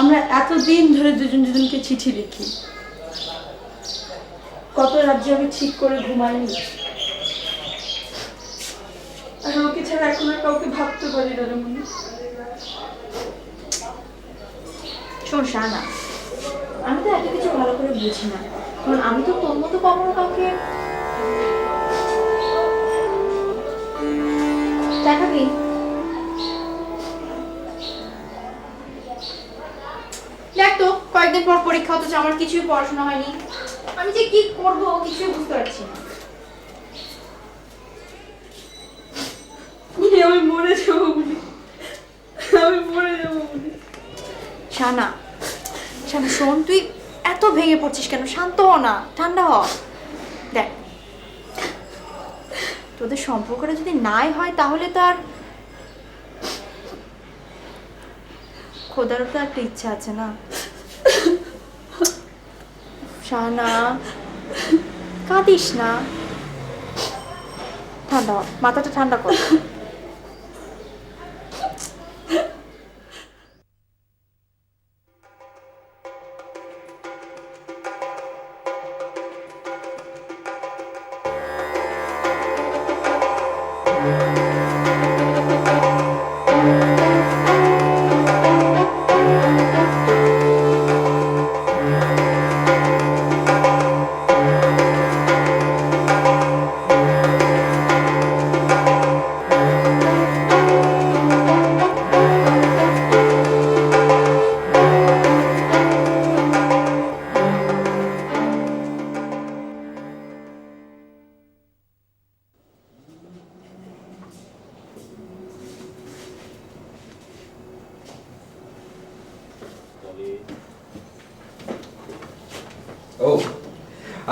[SPEAKER 4] আমরা এতদিন ধরে দুজন দুজনকে চিঠি লিখি, কত রাজ্যে আমি ঠিক করে ঘুমাইনি। আর ওকে ছাড়া এখন আর কাউকে ভাবতে পারি না রে মনে।
[SPEAKER 1] শোন শাহানা, আমি তো এত কিছু ভালো করে বুঝি না, কারণ আমি তো তোর মতো কখনো কাউকে। টাকা কি? দেখ তো, কয়েকদিন পর পরীক্ষা, অথচ আমার কিছুই পড়াশোনা হয়নি। আমি যে কি করবো কিছুই বুঝতে পারছি না।
[SPEAKER 4] আমি মরে যাবো বলি, আমি মরে যাবো বলি।
[SPEAKER 1] শাহানা, শাহানা শোন, তুই এত ভেঙে পড়ছিস কেন? শান্ত হ না, ঠান্ডা হ। দেখ, তোদের সম্পর্কটা যদি নাই হয় তাহলে তো আর খোদারও তো একটা ইচ্ছা আছে না। শাহানা, কাঁদিস না, ঠান্ডা হ, মাথাটা ঠান্ডা কর।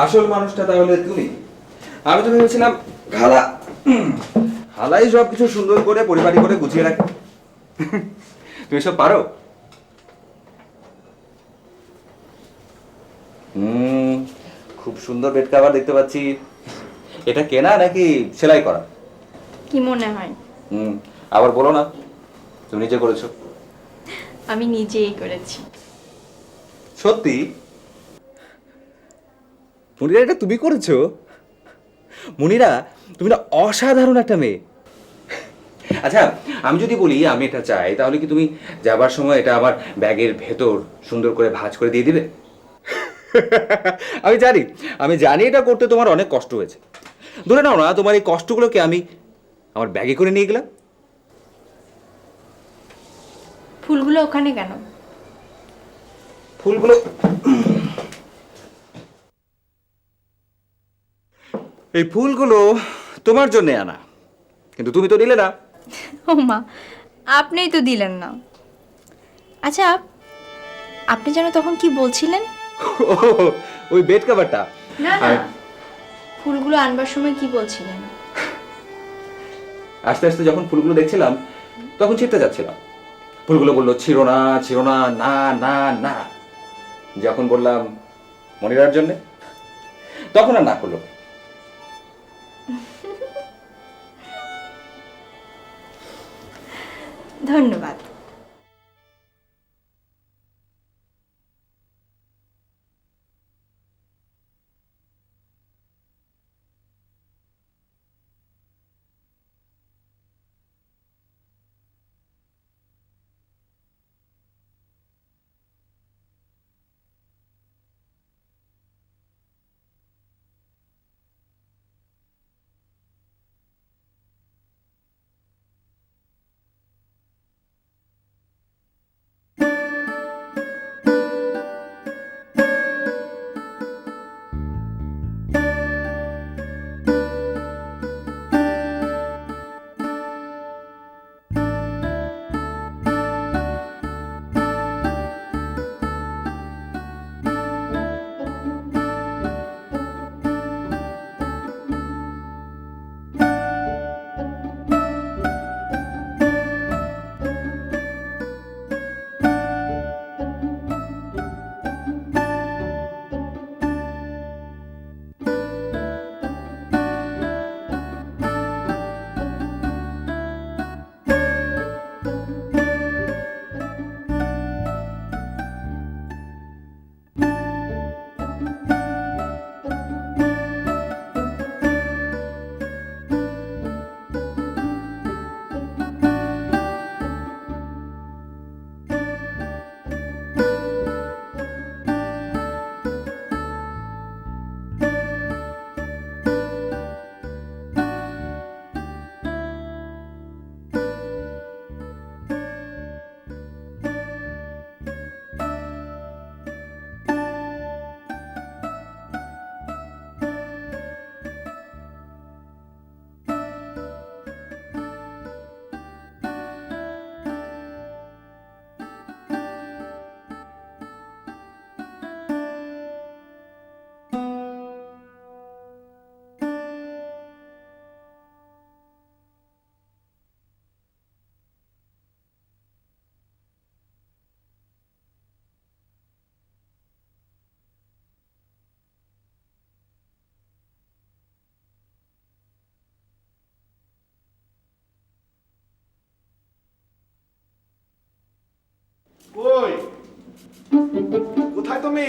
[SPEAKER 6] আসল মানুষটা তাহলে তুমি। আমি তো ভেবেছিলাম খালা খালাই সব কিছু সুন্দর করে পরিপাটি করে গুছিয়ে রাখে। তুমি সব পারো? খুব সুন্দর বেড কভার দেখতে পাচ্ছি। এটা কেনা নাকি সেলাই করা?
[SPEAKER 7] কি মনে হয়?
[SPEAKER 6] আবার বলো না তুমি নিজে করেছো।
[SPEAKER 7] আমি নিজেই করেছি।
[SPEAKER 6] সত্যি? মুনিরা, এটা তুমি করেছো? মুনিরা, তুমি না অসাধারণ একটা মেয়ে। আচ্ছা, আমি যদি বলি আমি এটা চাই, তাহলে কি তুমি যাবার সময় এটা আমার ব্যাগের ভেতর সুন্দর করে ভাঁজ করে দিয়ে দিবে? আমি জানি এটা করতে তোমার অনেক কষ্ট হয়েছে। ধরে নাও না তোমার এই কষ্টগুলোকে আমি আমার ব্যাগে করে নিয়ে গেলাম।
[SPEAKER 7] ফুলগুলো ওখানে কেন?
[SPEAKER 6] ফুলগুলো এই ফুলগুলো তোমার জন্য আনা, কিন্তু তুমি তো নিলে না।
[SPEAKER 7] ও মা, আপনিই তো দিলেন না। আচ্ছা, আপনি যেন তখন কি বলছিলেন?
[SPEAKER 6] ওই বেড কভারটা।
[SPEAKER 7] না না, ফুলগুলো আনবার সময় কি বলছিলেন?
[SPEAKER 6] আস্তে আস্তে যখন ফুলগুলো দেখছিলাম তখন ছিঁড়তে যাচ্ছিলাম। ফুলগুলো বললো ছিঁড়ো না, ছিঁড়ো না, না না না। যখন বললাম মনিরার জন্য, তখন আর না করলো।
[SPEAKER 7] ধন্যবাদ।
[SPEAKER 5] কই, কোথায় তুমি?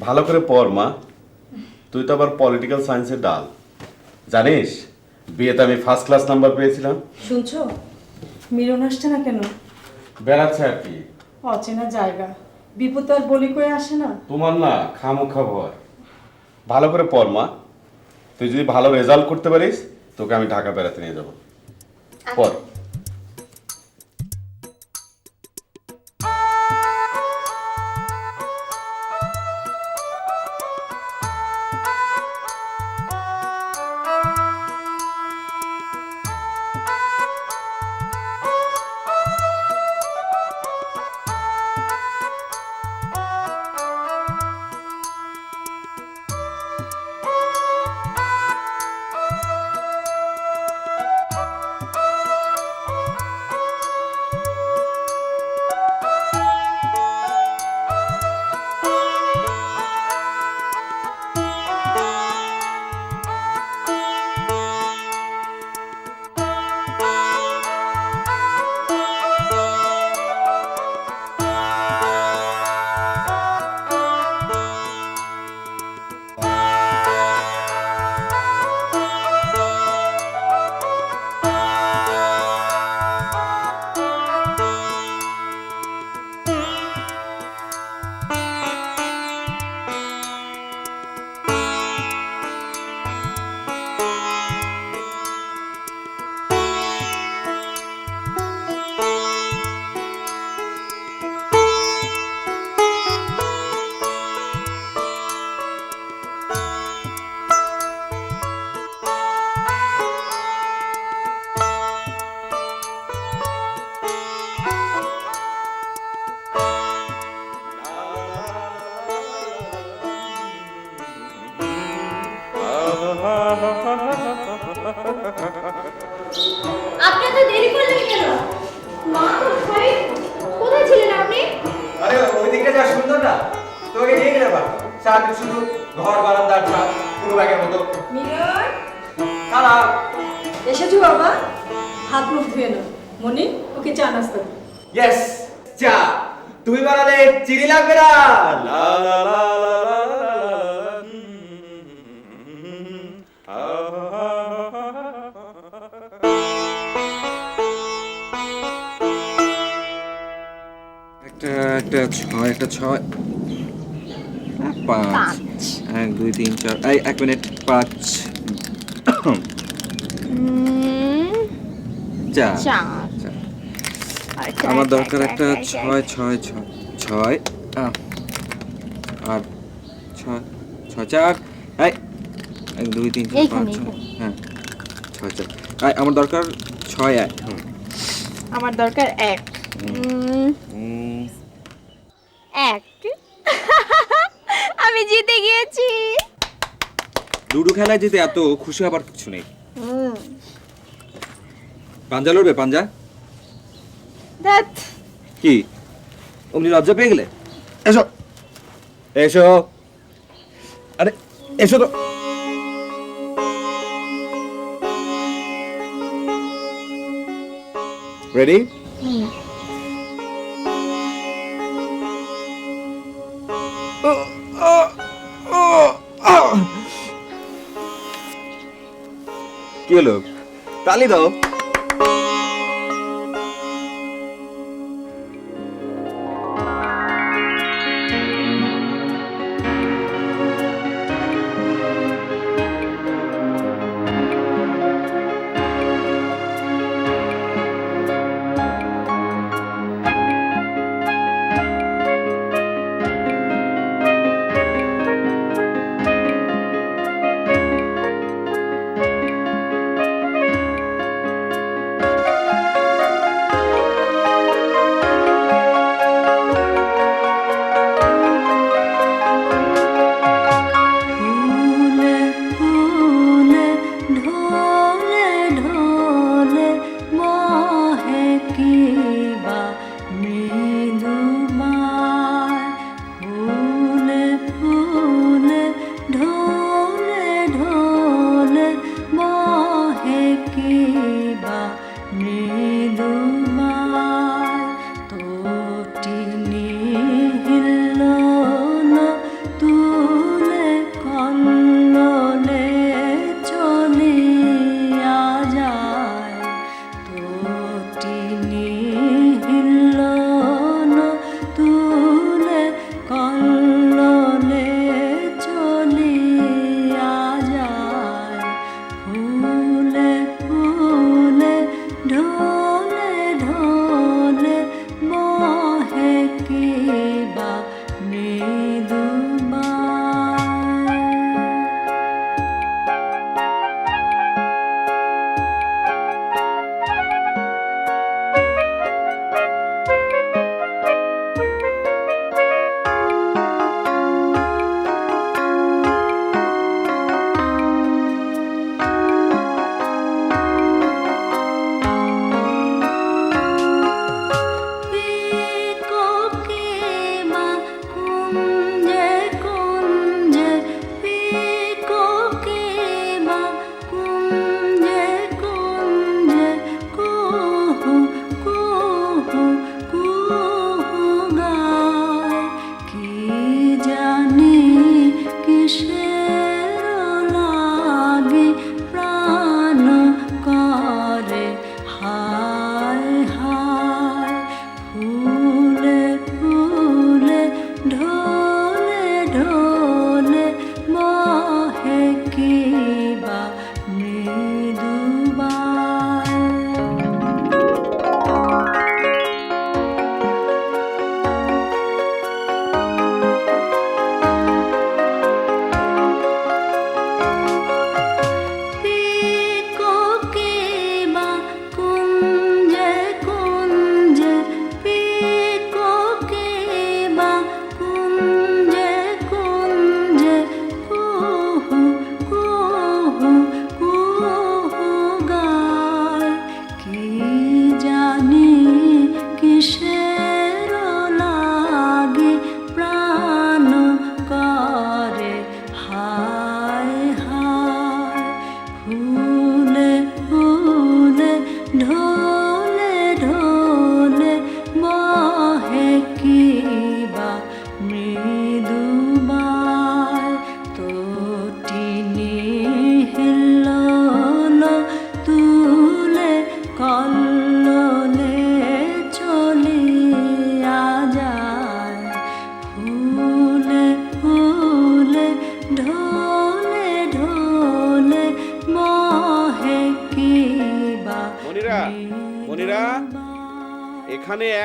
[SPEAKER 5] ভালো করে পড় মা, তুই তো আবার পলিটিক্যাল সায়েন্সের ডাল। জানিস বিয়েতে আমি ফার্স্ট ক্লাস নাম্বার পেয়েছিলাম।
[SPEAKER 3] শুনছো, মিলন আসছে না কেন?
[SPEAKER 5] বেড়াচ্ছে আর কি।
[SPEAKER 3] অচেনা জায়গা, বিপদ আর বলি কয়ে আসে না।
[SPEAKER 5] তোমার না খামোখা ভয়। ভালো করে পড় মা, তুই যদি ভালো রেজাল্ট করতে পারিস তোকে আমি ঢাকা বেড়াতে নিয়ে যাবো। পড়।
[SPEAKER 6] যা সুন্দর না, তোকে নিয়ে গেলে পারতাম। সারাদিন শুধু ঘর বারান্দার ছাদ, পুরো ব্যাগের মতো।
[SPEAKER 3] মিলন
[SPEAKER 6] খারাপ।
[SPEAKER 3] এসেছো বাবা, হাত মুখ ধুয়ে নাও। মনি, ওকে চা নাস্তা দাও।
[SPEAKER 6] ইয়েস, চা তুমি বানালে চিনি লাগবে না। লা লা লা লা লা
[SPEAKER 8] একটা ছয়, একটা ছয়, পাঁচ, 1 2 3 4, এই 1 মিনিট, 5 চা। আমার দরকার একটা 6 6 6 6 আর 6 6 4, এই 1 2 3 4 5 6, হ্যাঁ 6 4, আমার দরকার 6 1।
[SPEAKER 7] আমার দরকার এক। এক। আমি জিতে গিয়েছি।
[SPEAKER 8] লুডো খেলায় যেতে এত খুশি হবার কিছু নেই। পাঞ্জা লড়বে, পাঞ্জা?
[SPEAKER 7] ধ্যাৎ।
[SPEAKER 8] কি অমনি লজ্জা পেয়ে গেলে? এসো এসো, আরে এসো তো। রেডি? কি হলো? তালি দাও।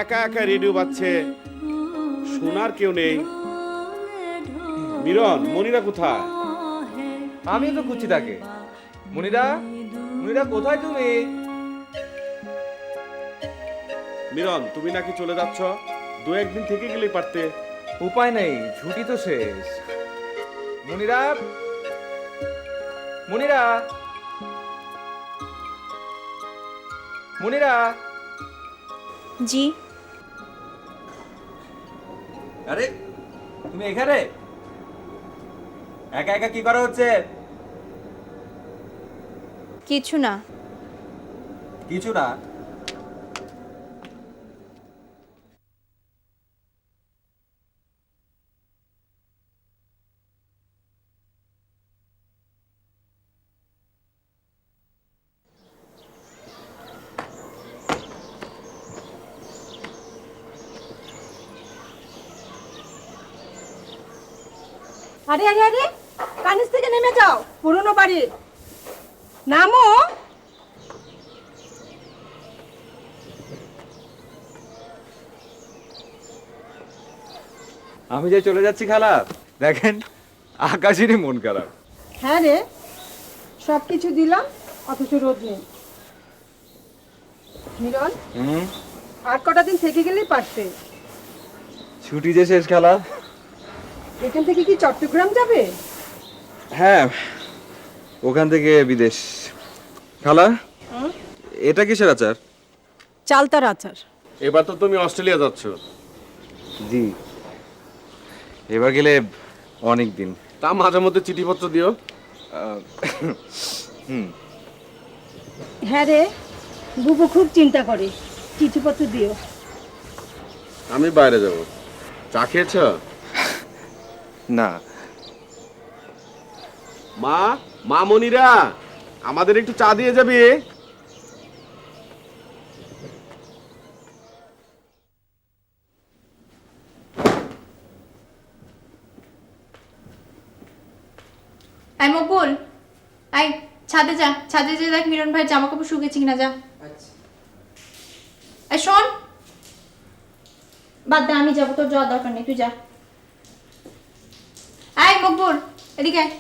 [SPEAKER 5] একা একা রেডিও বাজছে, শোনার কেউ নেই। মিরন, মনিরা কোথায়?
[SPEAKER 8] আমি তো খুঁজছি তাকে। মনিরা, মনিরা কোথায় তুমি?
[SPEAKER 5] মিরন, তুমি নাকি চলে যাচ্ছ? 2-1 দিন থেকে গেলেই পারতে।
[SPEAKER 8] উপায় নেই, ছুটি তো শেষ। মনিরা, মনিরা, মনিরা।
[SPEAKER 7] জি।
[SPEAKER 8] আরে তুমি এখানে একা একা কি করা হচ্ছে?
[SPEAKER 7] কিছু না।
[SPEAKER 8] কিছু না?
[SPEAKER 3] আরে আরে আরে, কানিস থেকে নেমে যাও, পুরনো বাড়ি নামো।
[SPEAKER 8] আমি যে চলে যাচ্ছি খালা, দেখেন আকাশেরই মন খারাপ।
[SPEAKER 3] হ্যাঁ রে, সব কিছু দিলাম অথচ রোদ নেই। মিরন, আর কটা দিন থেকে গেলেই পারতে।
[SPEAKER 8] ছুটি যে শেষ খালা।
[SPEAKER 3] এখান থেকে কি চট্টগ্রাম যাবে?
[SPEAKER 8] হ্যাঁ, ওখান থেকে বিদেশ। খালা, এটা কিসের আচার?
[SPEAKER 3] চালতার আচার।
[SPEAKER 5] এবার তো তুমি অস্ট্রেলিয়া যাচ্ছ।
[SPEAKER 8] জি, এবার গেলে অনেক দিন।
[SPEAKER 5] তা মাঝে মধ্যে চিঠিপত্র দিও।
[SPEAKER 3] হ্যাঁ রে, বুবু খুব চিন্তা করে, চিঠিপত্র দিও।
[SPEAKER 5] আমি বাইরে যাব। চা খেয়েছ?
[SPEAKER 8] না।
[SPEAKER 5] মা, মা মনিরা, আমাদের একটু চা দিয়ে যাবে?
[SPEAKER 7] এই মকবুল, এই ছাদে যা, ছাদে যে দেখ মিরন ভাই জামা কাপড় শুকিয়েছে কিনা, যা। এই শোন, বাদ দে, আমি যাবো, তোর যাওয়ার দরকার নেই, তুই যা। এই মকবুল, এদিকে আয়।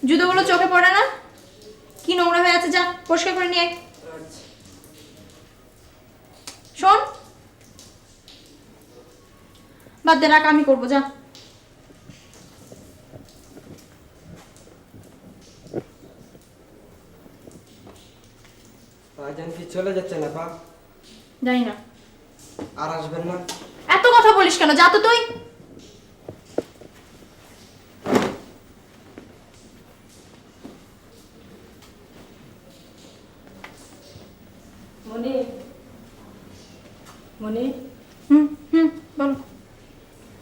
[SPEAKER 7] জুতোগুলো চোখে পড়ে না? কি নোংরা হয়ে আছে, যা পরিষ্কার করে নিয়ে আয়। শোন, বাদ দে, রাখ, আমি করবো, যা।
[SPEAKER 9] ভাইজান কি চলে যাচ্ছেন আপা?
[SPEAKER 7] জানি না।
[SPEAKER 9] আর আসবেন না?
[SPEAKER 7] এত কথা বলিস কেন, যা তো তুই।
[SPEAKER 3] মনি, মনি,
[SPEAKER 7] হুম হুম, বলো।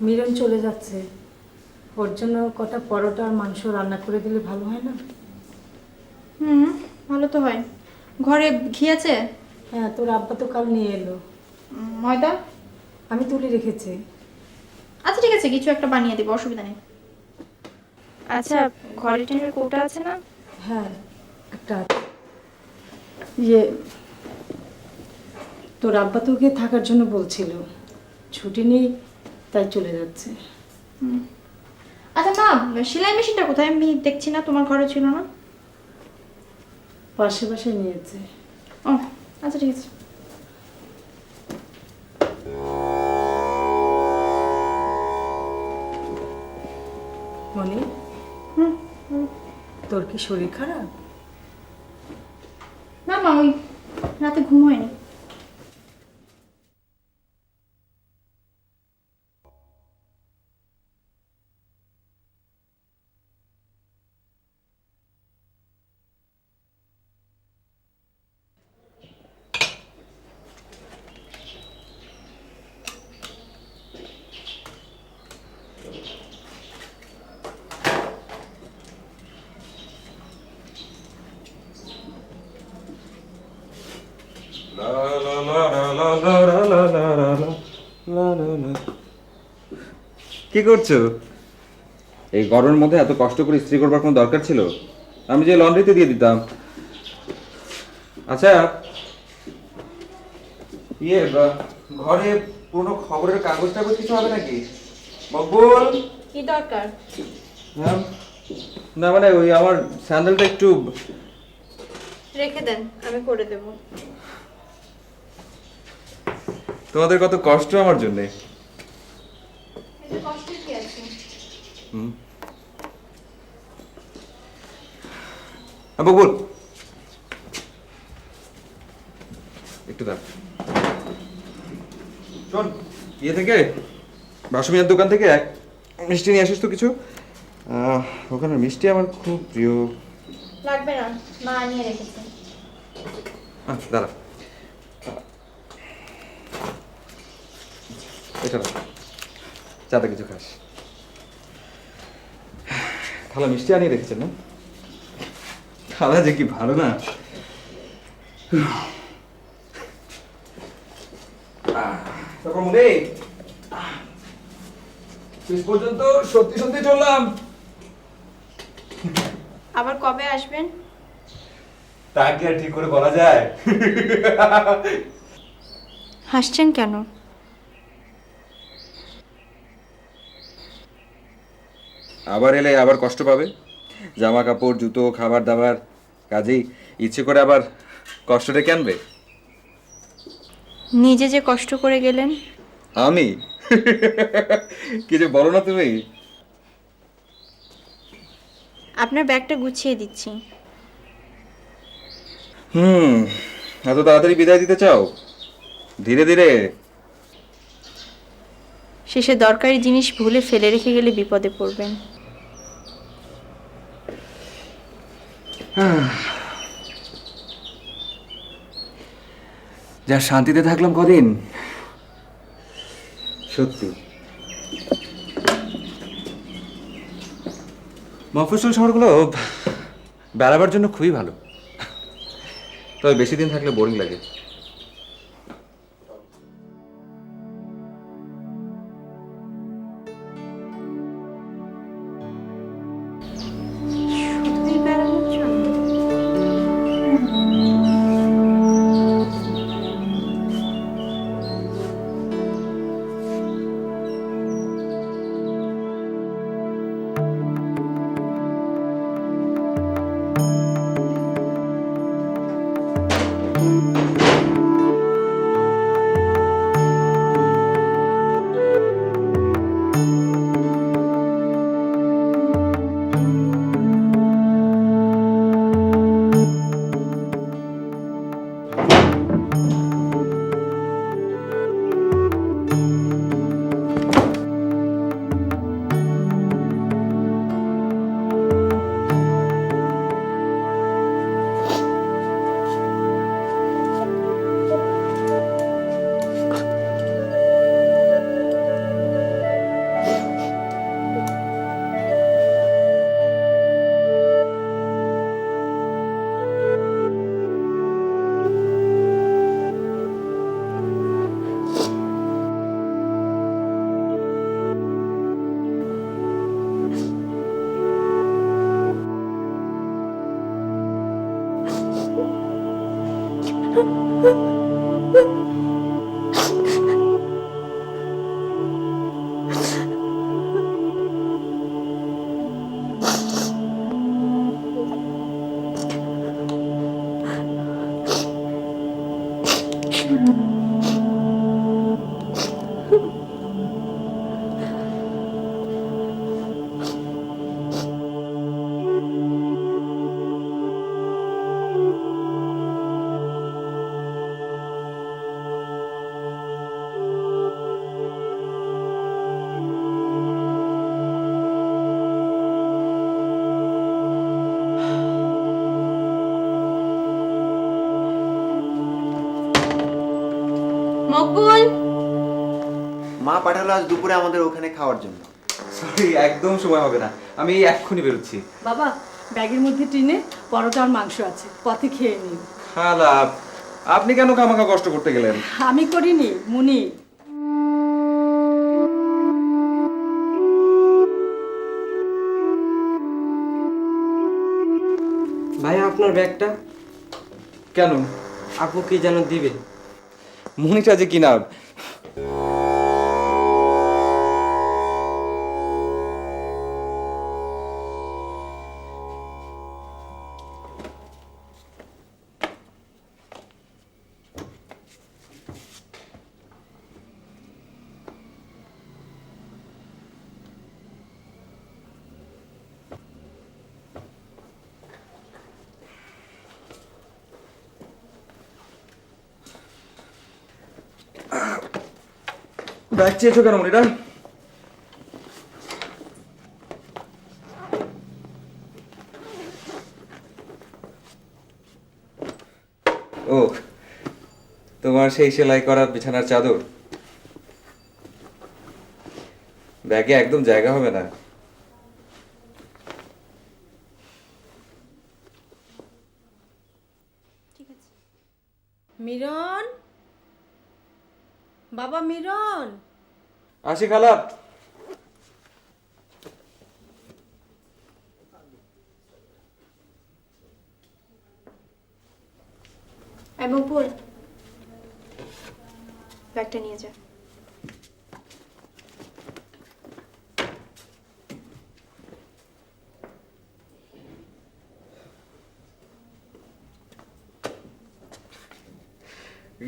[SPEAKER 3] মিরন চলে যাচ্ছে, ওর জন্য কটা পরোটা আর মাংস রান্না করে দিলে ভালো হয় না?
[SPEAKER 7] হুম, ভালো তো হয়। ঘরে ঘি আছে?
[SPEAKER 3] হ্যাঁ, তোর আব্বা তো কাল নিয়ে এলো।
[SPEAKER 7] ময়দা?
[SPEAKER 3] আমি তুলে রেখেছি।
[SPEAKER 7] আচ্ছা ঠিক আছে, কিছু একটা বানিয়ে দেবো, অসুবিধা নেই। আচ্ছা, ঘরে টেনের কৌটা আছে না?
[SPEAKER 3] হ্যাঁ, একটা আছে। ইয়ে, তোর আব্বা তোকে থাকার জন্য বলছিল, ছুটি নেই তাই চলে যাচ্ছে।
[SPEAKER 7] আচ্ছা মা, সেলাই মেশিনটা কোথায়? আমি দেখছি না, তোমার ঘরে ছিল না।
[SPEAKER 3] পাশে পাশে নিয়েছে।
[SPEAKER 7] ও আচ্ছা ঠিক আছে।
[SPEAKER 3] মনি, তোর কি শরীর খারাপ?
[SPEAKER 7] না মা, ওই রাতে ঘুম হয়নি।
[SPEAKER 8] কি করছো? এই গরমের মধ্যে এত কষ্ট করে ইস্ত্রি করবার কোনো দরকার ছিল? আমি যে লন্ড্রিতে দিয়ে দিতাম। আচ্ছা, ইয়ে ঘরে কোনো খবরের কাগজ টাগজ কিছু হবে নাকি? মকবুল।
[SPEAKER 7] কি দরকার?
[SPEAKER 8] হ্যাঁ না মানে ওই আমার স্যান্ডেলটা একটু
[SPEAKER 7] রেখে দেন, আমি করে দেব।
[SPEAKER 8] তোমাদের কত কষ্ট আমার জন্য।
[SPEAKER 7] এতে কষ্টের কি আছে?
[SPEAKER 8] বকুল একটু দাও। শোন, ইয়ে থেকে বাসুমিয়ার দোকান থেকে এক মিষ্টি নিয়ে আসিস তো কিছু। ওখানে মিষ্টি আমার খুব প্রিয়।
[SPEAKER 7] লাগবে না, মা আনিয়ে রেখেছে।
[SPEAKER 8] দাঁড়া, এটা না, চাটা কিছু খাস। খালা মিষ্টি আনিয়ে রেখেছেন না? খালা যে কি ভালো না। তারপর মনে শেষ পর্যন্ত সত্যি সত্যি চললাম।
[SPEAKER 7] আবার কবে আসবেন?
[SPEAKER 8] তা কি আর ঠিক করে বলা যায়?
[SPEAKER 7] হাসছেন কেন?
[SPEAKER 8] আবার এলে আবার কষ্ট পাবে। জামা কাপড়, জুতো, খাবার দাবার, কাজেই ইচ্ছে করে আবার কষ্ট ডেকে আনবে।
[SPEAKER 7] নিজে যে কষ্ট করে গেলেন।
[SPEAKER 8] আমি কি যে বলো না তুমি।
[SPEAKER 7] আপনার ব্যাগটা গুছিয়ে দিচ্ছি।
[SPEAKER 8] এত তাড়াতাড়ি বিদায় দিতে চাও? ধীরে ধীরে।
[SPEAKER 7] শেষে দরকারি জিনিস ভুলে ফেলে রেখে গেলে বিপদে পড়বেন।
[SPEAKER 8] যা শান্তিতে থাকলাম কদিন, সত্যি। মফস্বল শহরগুলো বেড়াবার জন্য খুবই ভালো, তবে বেশি দিন থাকলে বোরিং লাগে।
[SPEAKER 7] শুধুই বেড়ানোর জন্য? মকবুল,
[SPEAKER 2] মা পাঠালো আজ দুপুরে আমাদের ওখানে খাওয়ার জন্য।
[SPEAKER 8] সরি, একদম সময় হবে না, আমি এক্ষুনি বেরোচ্ছি।
[SPEAKER 3] বাবা, ব্যাগের মধ্যে টিনে পরোটা আর মাংস আছে, পথে খেয়ে নিন।
[SPEAKER 8] খালা, আপনি কেন খামাখা কষ্ট করতে গেলেন?
[SPEAKER 3] আমি করিনি, মুনি।
[SPEAKER 9] ভাই আপনার ব্যাগটা
[SPEAKER 8] কেন?
[SPEAKER 9] আপু কি যেন দিবে।
[SPEAKER 8] মনিটা যে কি নাম। ব্যাগ চেয়েছো কেন মনিরা? ও, তোমার সেই সেলাই করা বিছানার চাদর। ব্যাগে একদম জায়গা হবে না।
[SPEAKER 3] মিরন, বাবা মিরন।
[SPEAKER 8] আসি খালা।
[SPEAKER 7] মকবুল, ব্যাগটা নিয়ে যা।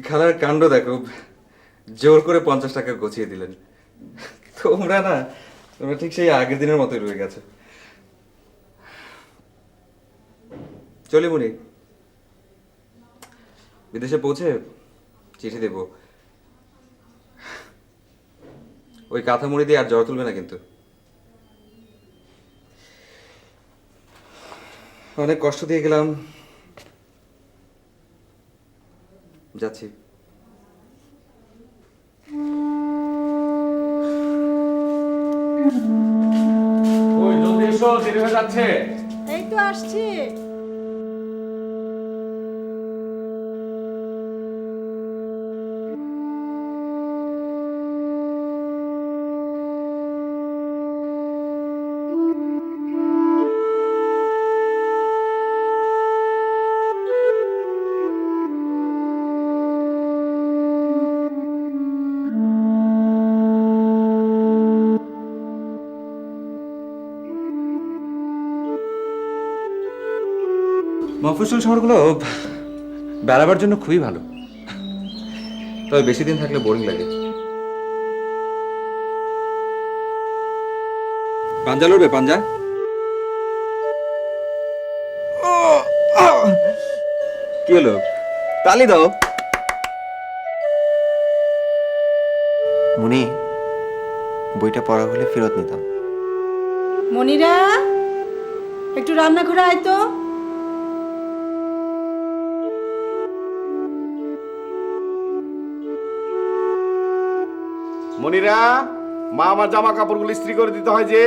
[SPEAKER 8] খালার কাণ্ড দেখো, জোর করে 50 টাকা গছিয়ে দিলেন। তোমরা না, তোমরা ঠিক সেই আগের দিনের মতোই রয়ে গেছো। চলি মুনি, বিদেশে পৌঁছে চিঠি দেব। ওই কাঁথা মুড়ি দিয়ে আর জ্বর তুলবে না কিন্তু। অনেক কষ্ট দিয়ে গেলাম, যাচ্ছি।
[SPEAKER 5] ওই জলদি এসো, দেরি হয়ে যাচ্ছে।
[SPEAKER 3] এই তো আসছি।
[SPEAKER 8] মফস্বল শহরগুলো বেড়াবার জন্য খুবই ভালো, তবে বেশি দিন থাকলে বোরিং লাগে। পাঞ্জা লড়বে পাঞ্জা? কি হলো? তালি দাও।
[SPEAKER 2] মুনি, বইটা পড়া হলে ফেরত নিতাম।
[SPEAKER 3] মনিরা, একটু রান্না করে আয় তো।
[SPEAKER 5] মনিরা, মা আমার জামা কাপড়গুলো ইস্ত্রি করে দিতে হয় যে।